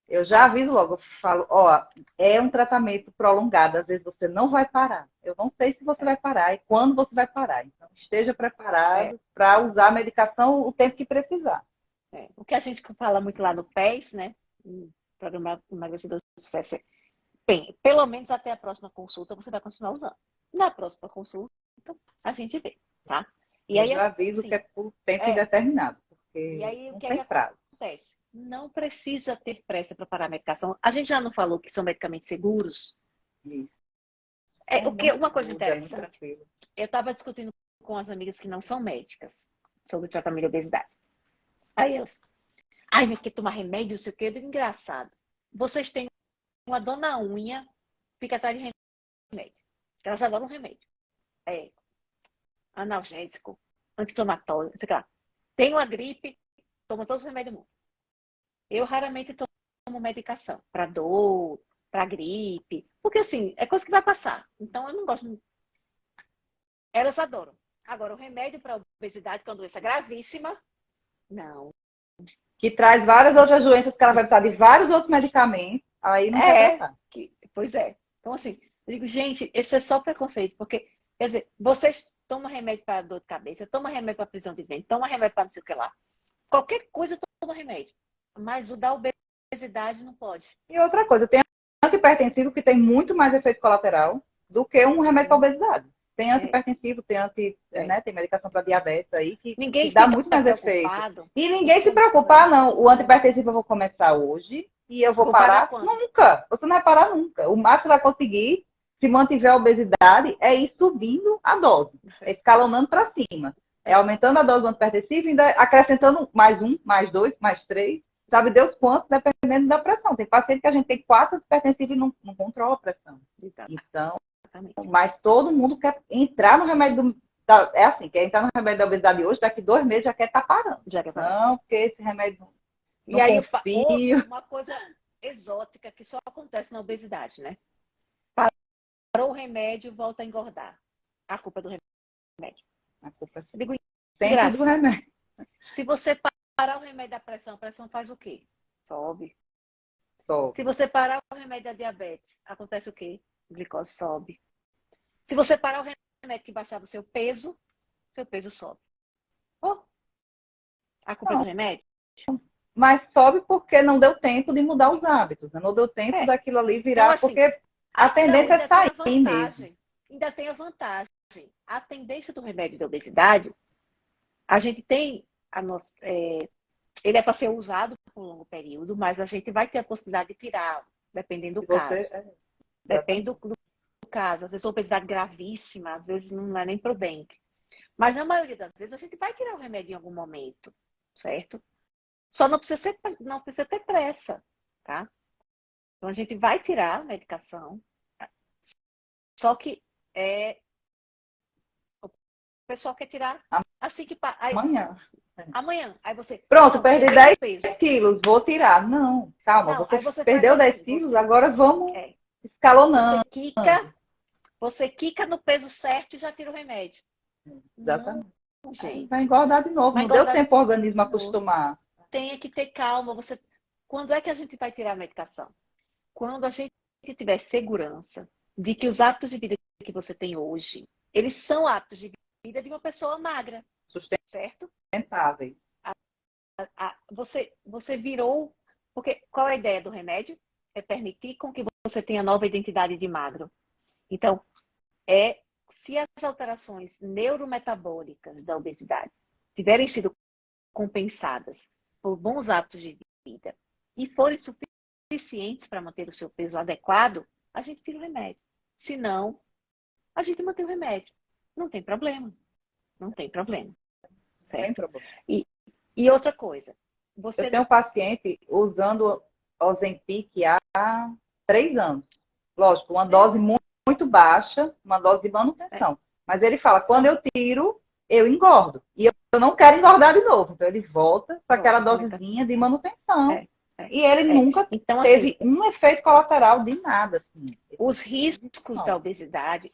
Eu já aviso logo, eu falo, ó, é um tratamento prolongado, às vezes você não vai parar. Eu não sei se você vai parar e quando você vai parar. Então, esteja preparado para usar a medicação o tempo que precisar. O que a gente fala muito lá no PES, né? Programa Emagrecedor de Sucesso. Bem, pelo menos até a próxima consulta você vai continuar usando. Na próxima consulta, a gente vê, tá? E aí, eu já aviso que é por tempo indeterminado, porque e aí, não o que tem prazo. Acontece? Não precisa ter pressa para parar a medicação. A gente já não falou que são medicamentos seguros? Isso. Uma coisa interessante. Eu estava discutindo com as amigas que não são médicas sobre o tratamento de obesidade. Aí elas, mas quer tomar remédio, não sei o quê. Eu digo, engraçado. Vocês têm uma dona unha, fica atrás de remédio. Elas adoram remédio. Analgésico, anti-inflamatório, não sei o que lá. Tem uma gripe, toma todos os remédios do mundo. Eu raramente tomo medicação para dor, para gripe, porque assim, é coisa que vai passar. Então eu não gosto muito. Elas adoram. Agora, o remédio para obesidade, que é uma doença gravíssima, não. Que traz várias outras doenças que ela vai precisar de vários outros medicamentos, aí não quer tratar. Pois é. Então, assim, eu digo, gente, esse é só preconceito, porque, quer dizer, vocês tomam remédio para dor de cabeça, tomam remédio para prisão de ventre, tomam remédio para não sei o que lá. Qualquer coisa toma remédio. Mas o da obesidade não pode. E outra coisa, tem antihipertensivo que tem muito mais efeito colateral do que um remédio para obesidade. Tem antihipertensivo, tem medicação para diabetes aí que dá muito mais efeito. E ninguém se preocupa, não. O antihipertensivo eu vou começar hoje e eu vou parar nunca. Você não vai parar nunca. O máximo que você vai conseguir, se mantiver a obesidade, é ir subindo a dose. É escalonando para cima. É aumentando a dose do antihipertensivo e ainda acrescentando mais 1, mais 2, mais 3. Sabe Deus quanto, dependendo da pressão. Tem paciente que a gente tem 4 antihipertensivos e não controla a pressão. Então, mas todo mundo quer entrar no remédio é assim, quer entrar no remédio da obesidade hoje, daqui 2 meses já quer estar parando. Não, porque esse remédio não confio. Uma coisa exótica que só acontece na obesidade, né? Parou o remédio, volta a engordar. A culpa é do remédio. A culpa é sempre do remédio. Se você parar o remédio da pressão, a pressão faz o quê? Sobe. Sobe. Se você parar o remédio da diabetes, acontece o quê? A glicose sobe. Se você parar o remédio que baixava o seu peso sobe. Oh, a culpa é do remédio? Mas sobe porque não deu tempo de mudar os hábitos, né? Não deu tempo daquilo ali virar, então, assim, porque a tendência é sair mesmo. Ainda tem a vantagem. A tendência do remédio da obesidade, a gente tem a nossa, ele é para ser usado por um longo período, mas a gente vai ter a possibilidade de tirar, dependendo do caso. Depende do caso. Às vezes obesidade gravíssima, às vezes não é nem prudente. Mas na maioria das vezes a gente vai tirar o remédio em algum momento, certo? Só não precisa ter pressa, tá? Então a gente vai tirar a medicação, só que o pessoal quer tirar assim que amanhã. Aí você pronto, perdi 10 quilos, vou tirar. Não, calma, você perdeu assim, 10 quilos, agora vamos escalonando. Você quica no peso certo e já tira o remédio. Exatamente. Não, gente. Vai engordar de novo, não deu tempo o organismo acostumar. Tem que ter calma. Quando é que a gente vai tirar a medicação? Quando a gente tiver segurança de que os hábitos de vida que você tem hoje, eles são hábitos de vida de uma pessoa magra. Certo? Sustentável. Você virou... Porque qual é a ideia do remédio? É permitir com que você tenha nova identidade de magro. Então, se as alterações neurometabólicas da obesidade tiverem sido compensadas por bons hábitos de vida e forem suficientes para manter o seu peso adequado, a gente tira o remédio. Se não, a gente mantém o remédio. Não tem problema. Não tem problema. Certo? E outra coisa. Eu tenho um paciente usando Ozempic há 3 anos. Lógico, uma dose muito baixa, uma dose de manutenção. Mas ele fala, quando eu tiro, eu engordo. E eu não quero engordar de novo. Então ele volta para aquela dosezinha de manutenção. E ele nunca teve um efeito colateral de nada. Assim. Os riscos da obesidade,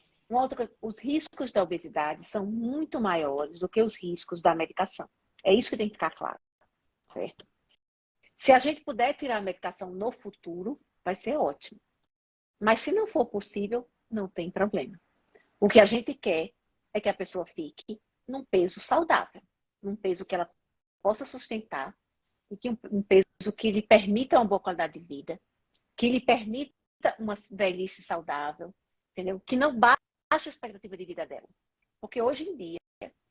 os riscos da obesidade são muito maiores do que os riscos da medicação. É isso que tem que ficar claro. Certo? Se a gente puder tirar a medicação no futuro, vai ser ótimo. Mas se não for possível, não tem problema. O que a gente quer é que a pessoa fique num peso saudável, num peso que ela possa sustentar, e que um peso que lhe permita uma boa qualidade de vida, que lhe permita uma velhice saudável, entendeu? Que não baixe a expectativa de vida dela. Porque hoje em dia,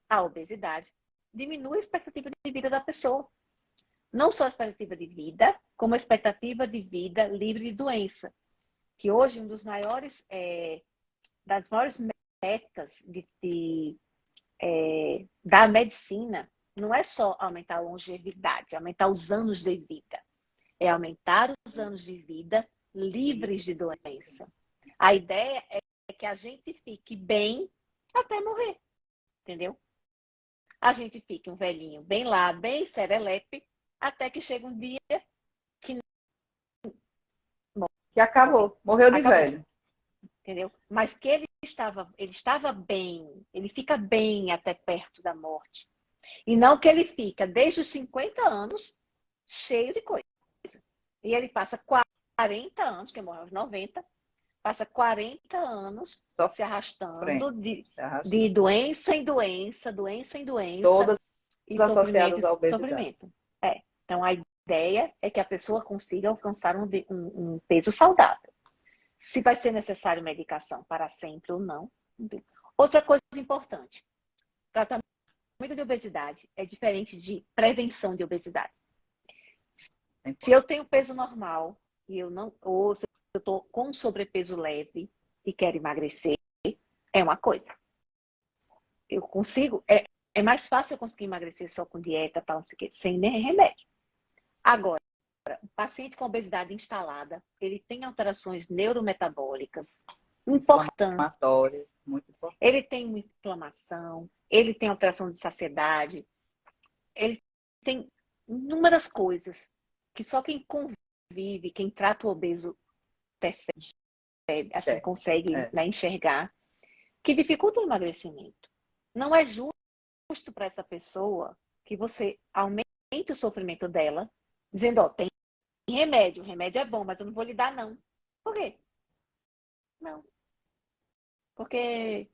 a obesidade diminui a expectativa de vida da pessoa. Não só a expectativa de vida, como a expectativa de vida livre de doença. Que hoje das maiores metas da medicina não é só aumentar a longevidade, aumentar os anos de vida. É aumentar os anos de vida livres de doença. A ideia é que a gente fique bem até morrer. Entendeu? A gente fique um velhinho bem lá, bem serelepe, até que chega um dia que acabou, morreu de velho. Entendeu? Mas que ele estava bem, ele fica bem até perto da morte. E não que ele fica desde os 50 anos cheio de coisa. E ele passa 40 anos, que morreu aos 90, passa 40 anos se arrastando de doença em doença, todas e sofrimento. Então, a ideia é que a pessoa consiga alcançar um peso saudável. Se vai ser necessário medicação para sempre ou não. Outra coisa importante. Tratamento de obesidade é diferente de prevenção de obesidade. Se eu tenho peso normal e ou se eu estou com sobrepeso leve e quero emagrecer, é uma coisa. Eu consigo, é mais fácil eu conseguir emagrecer só com dieta, tal, não sei o quê, sem nem remédio. Agora, o paciente com obesidade instalada, ele tem alterações neurometabólicas importantes. Muito importante. Ele tem uma inflamação, ele tem alteração de saciedade, ele tem inúmeras coisas que só quem convive, quem trata o obeso percebe, assim, consegue enxergar, que dificulta o emagrecimento. Não é justo para essa pessoa que você aumente o sofrimento dela, dizendo, ó, tem remédio, o remédio é bom, mas eu não vou lhe dar, não. Por quê? Não. Porque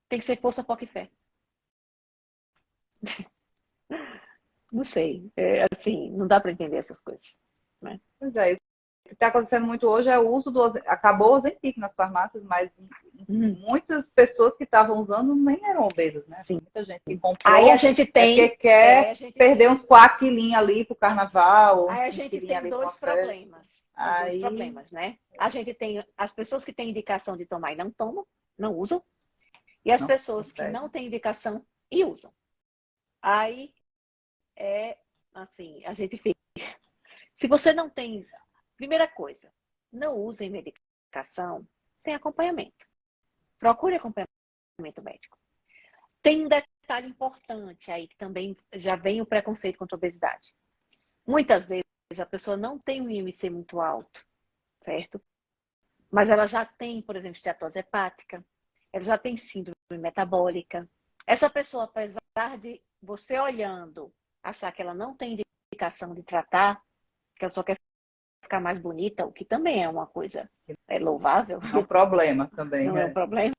tem que ser força, foco e fé. Não sei. É, assim, não dá para entender essas coisas. Né? Pois é, o que está acontecendo muito hoje é o uso do... Acabou o Ozempic nas farmácias, mas muitas pessoas que estavam usando nem eram obesas, né? Sim. Muita gente que comprou Aí a gente tem... porque quer perder uns 4 quilinhos ali pro carnaval. Aí a gente tem dois problemas. Dois problemas, né? A gente tem as pessoas que têm indicação de tomar e não tomam, não usam. E as pessoas que não têm indicação e usam. Aí é assim, a gente fica. Se você não tem. Primeira coisa, não usem medicação sem acompanhamento. Procure acompanhamento médico. Tem um detalhe importante aí que também já vem o preconceito contra a obesidade. Muitas vezes a pessoa não tem um IMC muito alto, certo? Mas ela já tem, por exemplo, esteatose hepática, ela já tem síndrome metabólica. Essa pessoa, apesar de você olhando, achar que ela não tem indicação de tratar, que ela só quer ficar mais bonita, o que também é uma coisa louvável. É um problema também. Não é um problema.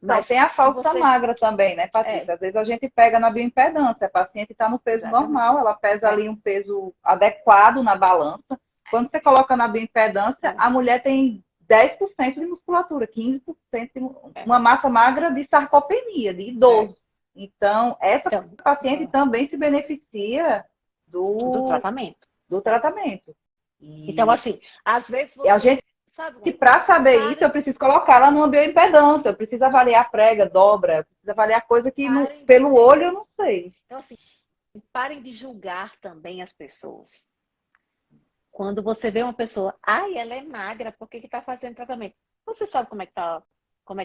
Mas tem a falsa magra também, né, Patrícia? Às vezes a gente pega na bioimpedância, a paciente está no peso normal, ela pesa ali um peso adequado na balança. Quando você coloca na bioimpedância, a mulher tem 10% de musculatura, 15% de uma massa magra de sarcopenia, de idoso. Então, essa paciente também se beneficia do tratamento. Então, assim, às vezes você... A gente, para saber isso, eu preciso colocar ela numa bioimpedância, eu preciso avaliar prega, dobra, eu preciso avaliar coisa que pelo olho eu não sei. Então, assim, parem de julgar também as pessoas. Quando você vê uma pessoa, ai, ela é magra, por que está fazendo tratamento? Você sabe como é que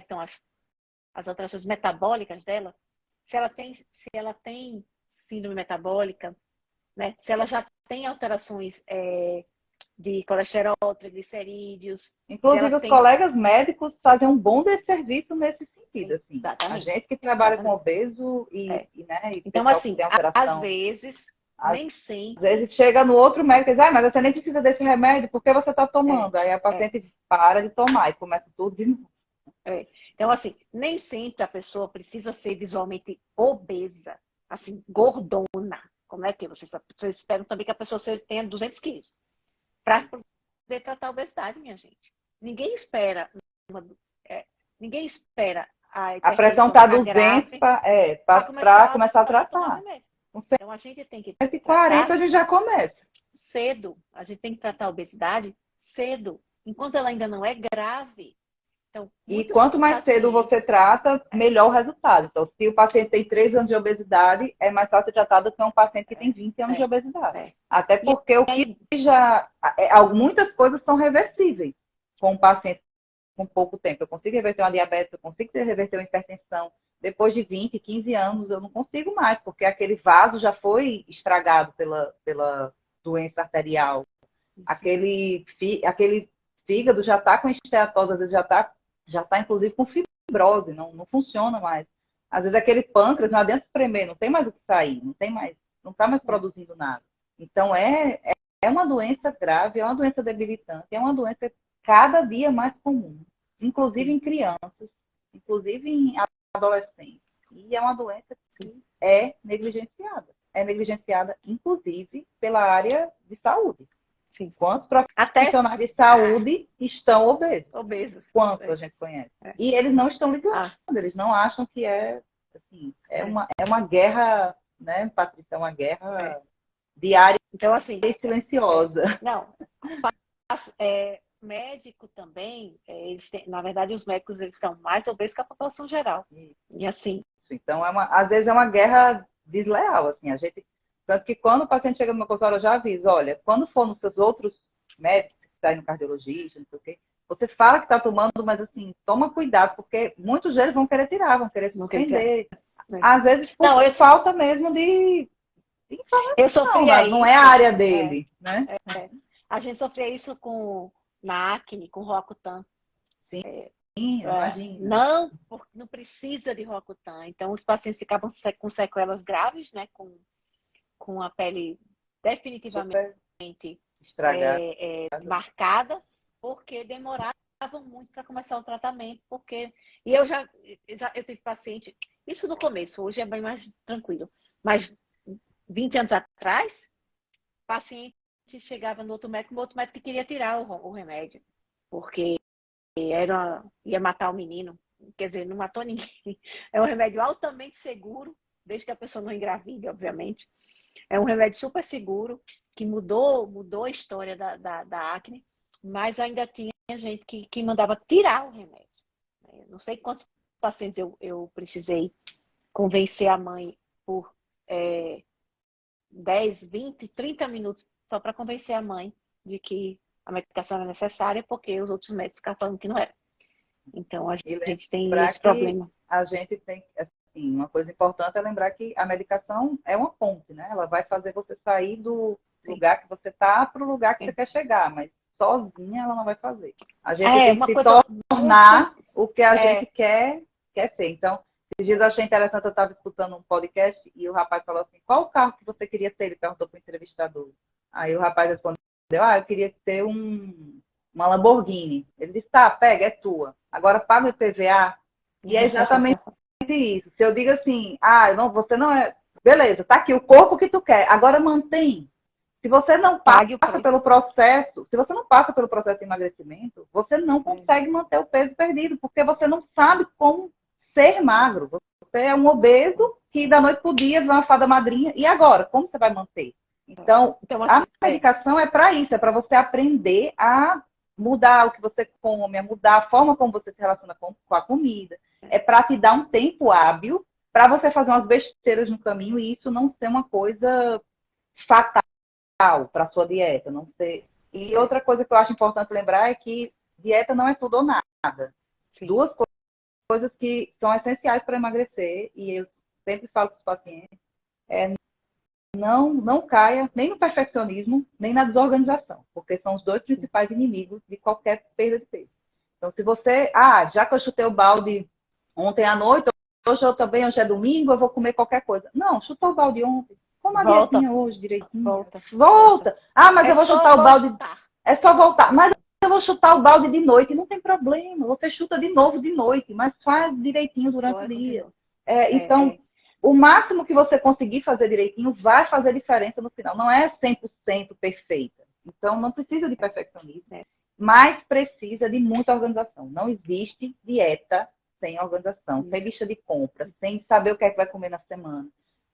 estão as alterações metabólicas dela? Se ela tem síndrome metabólica, né? Se ela já tem alterações de colesterol, triglicerídeos. Inclusive, os colegas médicos fazem um bom desserviço nesse sentido. Assim. A gente que trabalha com obeso e então, assim, às vezes, nem sempre. Às vezes chega no outro médico e diz, mas você nem precisa desse remédio, por que você está tomando? Aí a paciente para de tomar e começa tudo de novo. Então, assim, nem sempre a pessoa precisa ser visualmente obesa, assim, gordona. Como é que vocês esperam também que a pessoa tenha 200 quilos para poder tratar a obesidade, minha gente? Ninguém espera a pressão está 200 para começar a tratar. Então, a gente tem que 140 a gente já começa. Cedo. A gente tem que tratar a obesidade cedo, enquanto ela ainda não é grave. Então, e quanto mais cedo você trata, melhor o resultado. Então, se o paciente tem 3 anos de obesidade, é mais fácil tratar do que um paciente que tem 20 anos de obesidade. Até porque o que muitas coisas são reversíveis com um paciente com pouco tempo. Eu consigo reverter uma diabetes, eu consigo reverter uma hipertensão. Depois de 20, 15 anos, eu não consigo mais, porque aquele vaso já foi estragado pela doença arterial. Aquele fígado já está com esteatose, às vezes já tá inclusive com fibrose, não funciona mais. Às vezes aquele pâncreas não adianta espremer, não tem mais o que sair, não está mais produzindo nada. Então é uma doença grave, é uma doença debilitante, é uma doença cada dia mais comum, inclusive em crianças, inclusive em adolescentes. E é uma doença que é negligenciada. É negligenciada, inclusive, pela área de saúde. Sim. Quantos profissionais de saúde estão obesos? Quantos a gente conhece? E eles não estão ligando. Eles não acham que assim, é uma guerra, né, Patrícia? É uma guerra diária então, assim, e silenciosa. Não. Médico também, na verdade, os médicos eles estão mais obesos que a população geral. E assim. Então, às vezes é uma guerra desleal, assim, tanto que quando o paciente chega no meu consultório, eu já aviso, olha, quando for nos seus outros médicos, que está aí no cardiologista, não sei o quê, você fala que está tomando, mas assim, toma cuidado, porque muitos deles vão querer tirar, vão querer suspender. Às vezes por falta mesmo de informação, eu sofria mas não é a área dele, né? A gente sofria isso na acne, com Roacutan. Sim, imagina. Não precisa de Roacutan. Então, os pacientes ficavam com sequelas graves, né? Com com a pele definitivamente estragada, marcada, porque demoravam muito para começar o tratamento, porque e eu tive paciente, isso no começo, hoje é bem mais tranquilo, mas 20 anos atrás, paciente chegava no outro médico, o outro médico queria tirar o remédio, porque ia matar o menino, quer dizer, não matou ninguém. É um remédio altamente seguro, desde que a pessoa não engravide, obviamente. É um remédio super seguro, que mudou a história da acne, mas ainda tinha gente que mandava tirar o remédio. Não sei quantos pacientes eu precisei convencer a mãe por 10, 20, 30 minutos só para convencer a mãe de que a medicação era necessária, porque os outros médicos ficavam falando que não era. Então, a gente tem esse problema. A gente tem, assim, uma coisa importante é lembrar que a medicação é uma ponte, né? Ela vai fazer você sair do lugar que você está para o lugar que você quer chegar, mas sozinha ela não vai fazer. A gente tem que se tornar o que a gente quer ser. Então, esses dias eu achei interessante, eu estava escutando um podcast e o rapaz falou assim, qual o carro que você queria ter? Ele perguntou para o entrevistador. Aí o rapaz respondeu, eu queria ter uma Lamborghini. Ele disse, tá, pega, é tua. Agora paga o IPVA. E é exatamente isso. Se eu digo assim, você não é... Beleza, tá aqui o corpo que tu quer. Agora mantém. Se você não passa pelo processo, se você não passa pelo processo de emagrecimento, você não consegue manter o peso perdido, porque você não sabe como ser magro. Você é um obeso que da noite pro dia vê uma fada madrinha. E agora? Como você vai manter? Então assim, a medicação é para isso, é para você aprender a mudar o que você come, a mudar a forma como você se relaciona com a comida. É para te dar um tempo hábil para você fazer umas besteiras no caminho e isso não ser uma coisa fatal para a sua dieta. Não ser... E outra coisa que eu acho importante lembrar é que dieta não é tudo ou nada. Sim. Duas coisas que são essenciais para emagrecer, e eu sempre falo para os pacientes, não caia nem no perfeccionismo, nem na desorganização, porque são os dois principais inimigos de qualquer perda de peso. Então, se você, já que eu chutei o balde ontem à noite, hoje é domingo, eu vou comer qualquer coisa. Não, chutou o balde ontem. Como a dietinha hoje, direitinho. Volta. Mas eu vou chutar o balde. É só voltar. Mas eu vou chutar o balde de noite, não tem problema. Você chuta de novo de noite, mas faz direitinho durante o dia. Então, o máximo que você conseguir fazer direitinho vai fazer diferença no final. Não é 100% perfeita. Então, não precisa de perfeccionismo, mas precisa de muita organização. Não existe dieta sem organização, sem lista de compras, sem saber o que é que vai comer na semana.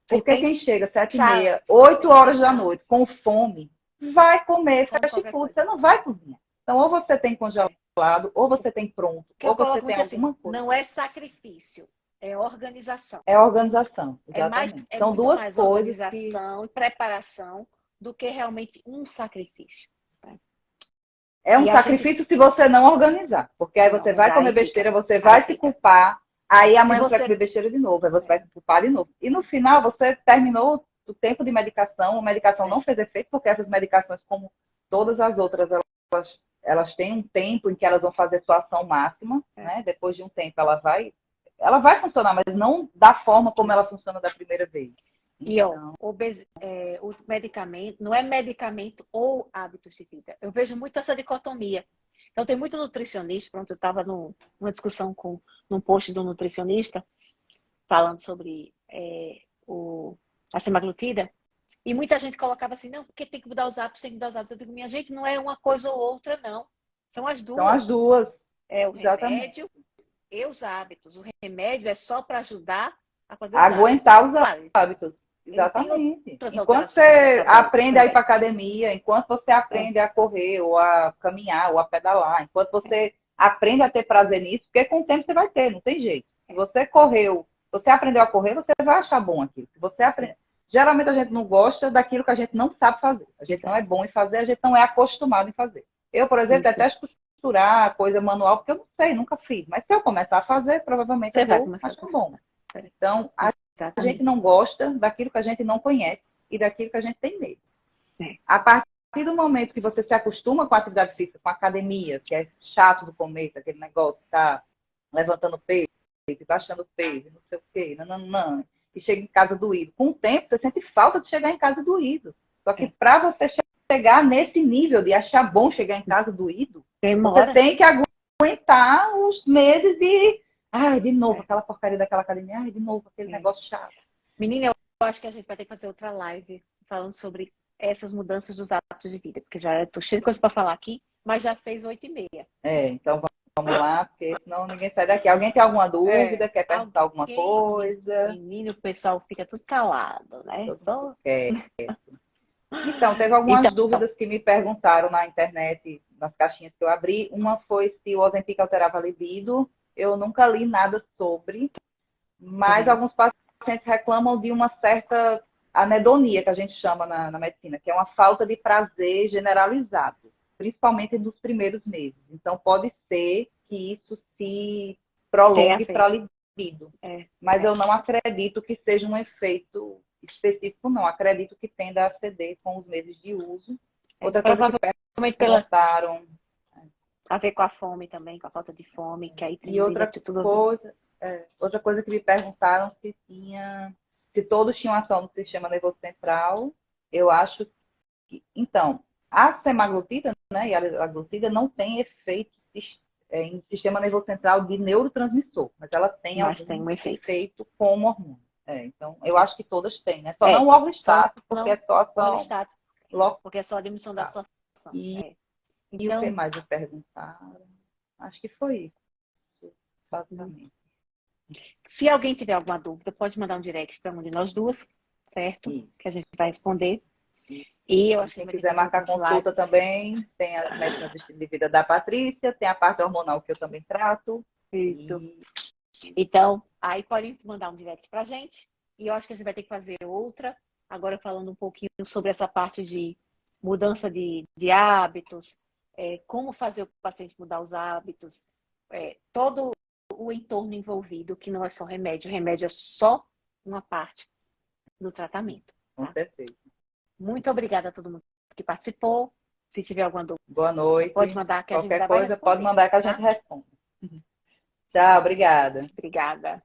Porque quem chega 7h30, 8 horas da noite, com fome, vai comer fast food. Você não vai cozinhar. Então, ou você tem congelado, ou você tem pronto, ou você tem alguma coisa. Não é sacrifício, é organização. É organização, exatamente. São duas coisas. Organização e preparação do que realmente um sacrifício. É um sacrifício se você não organizar. Porque aí você vai comer besteira, você vai se culpar. Aí amanhã você vai comer besteira de novo, aí você vai se culpar de novo. E no final você terminou o tempo de medicação, a medicação não fez efeito, porque essas medicações, como todas as outras, elas têm um tempo em que elas vão fazer sua ação máxima, né? Depois de um tempo ela vai funcionar, mas não da forma como ela funciona da primeira vez. Então... E o medicamento, não é medicamento ou hábitos de vida. Eu vejo muito essa dicotomia. Então, tem muito nutricionista, pronto, eu estava numa discussão num post do nutricionista, falando sobre a semaglutida, e muita gente colocava assim, não, porque tem que mudar os hábitos, tem que mudar os hábitos. Eu digo, minha gente, não é uma coisa ou outra, não. São as duas. São as duas. É o remédio e os hábitos. O remédio é só para ajudar a fazer os aguentar os hábitos. Exatamente. Enquanto você aprende a ir para academia, enquanto você aprende a correr, ou a caminhar, ou a pedalar, enquanto você aprende a ter prazer nisso, porque com o tempo você vai ter, não tem jeito. Se você você aprendeu a correr, você vai achar bom aquilo. Se você aprende... Geralmente a gente não gosta daquilo que a gente não sabe fazer. A gente não é bom em fazer, a gente não é acostumado em fazer. Eu, por exemplo, detesto costurar coisa manual, porque eu não sei, nunca fiz. Mas se eu começar a fazer, provavelmente eu vou achar bom. Então, a gente não gosta daquilo que a gente não conhece e daquilo que a gente tem medo. A partir do momento que você se acostuma com a atividade física, com a academia, que é chato do começo, aquele negócio que tá levantando peso, baixando peso, não sei o quê, e chega em casa doído. Com o tempo, você sente falta de chegar em casa doído. Só que para você chegar nesse nível de achar bom chegar em casa doído, Demora. você tem que aguentar os meses de... Ai, de novo, aquela porcaria daquela academia. Ai, de novo, aquele negócio chato. Menina, eu acho que a gente vai ter que fazer outra live falando sobre essas mudanças dos hábitos de vida, porque já estou cheio de coisa para falar aqui, mas já fez 8h30. Então vamos lá, porque senão ninguém sai daqui. Alguém tem alguma dúvida? Quer perguntar alguma coisa? Menino, o pessoal fica tudo calado, né? Só... Então, teve algumas dúvidas que me perguntaram na internet, nas caixinhas que eu abri. Uma foi se o Ozempic alterava a libido. Eu nunca li nada sobre, mas alguns pacientes reclamam de uma certa anedonia, que a gente chama na medicina, que é uma falta de prazer generalizado, principalmente nos primeiros meses. Então, pode ser que isso se prolongue para a libido. Mas eu não acredito que seja um efeito específico, não. Acredito que tenda a ceder com os meses de uso. Outra coisa que perguntaram... A ver com a fome também, com a falta de fome, que aí e outra coisa que me perguntaram se todos tinham ação no sistema nervoso central. Eu acho que... Então, a semaglutida, né, e a glutida não tem efeito em sistema nervoso central de neurotransmissor, mas ela tem um efeito como hormônio. Então, eu acho que todas têm, né? Só não o orlistat, porque é só ação... Porque é só a diminuição da absorção. E o que mais me perguntaram? Acho que foi isso, basicamente. Se alguém tiver alguma dúvida, pode mandar um direct para uma de nós duas, certo? Que a gente vai responder. E eu acho que quem quiser marcar consulta também, tem as medicinas de estilo de vida da Patrícia, tem a parte hormonal que eu também trato. Isso. Então, aí pode mandar um direct pra gente. E eu acho que a gente vai ter que fazer outra, agora falando um pouquinho sobre essa parte de mudança de hábitos, como fazer o paciente mudar os hábitos, todo o entorno envolvido, que não é só remédio. Remédio é só uma parte do tratamento. Com certeza. Muito obrigada a todo mundo que participou. Se tiver alguma dúvida, boa noite. Pode mandar que a gente vai responder. Qualquer coisa pode mandar que a gente responde. Tchau, obrigada. Obrigada.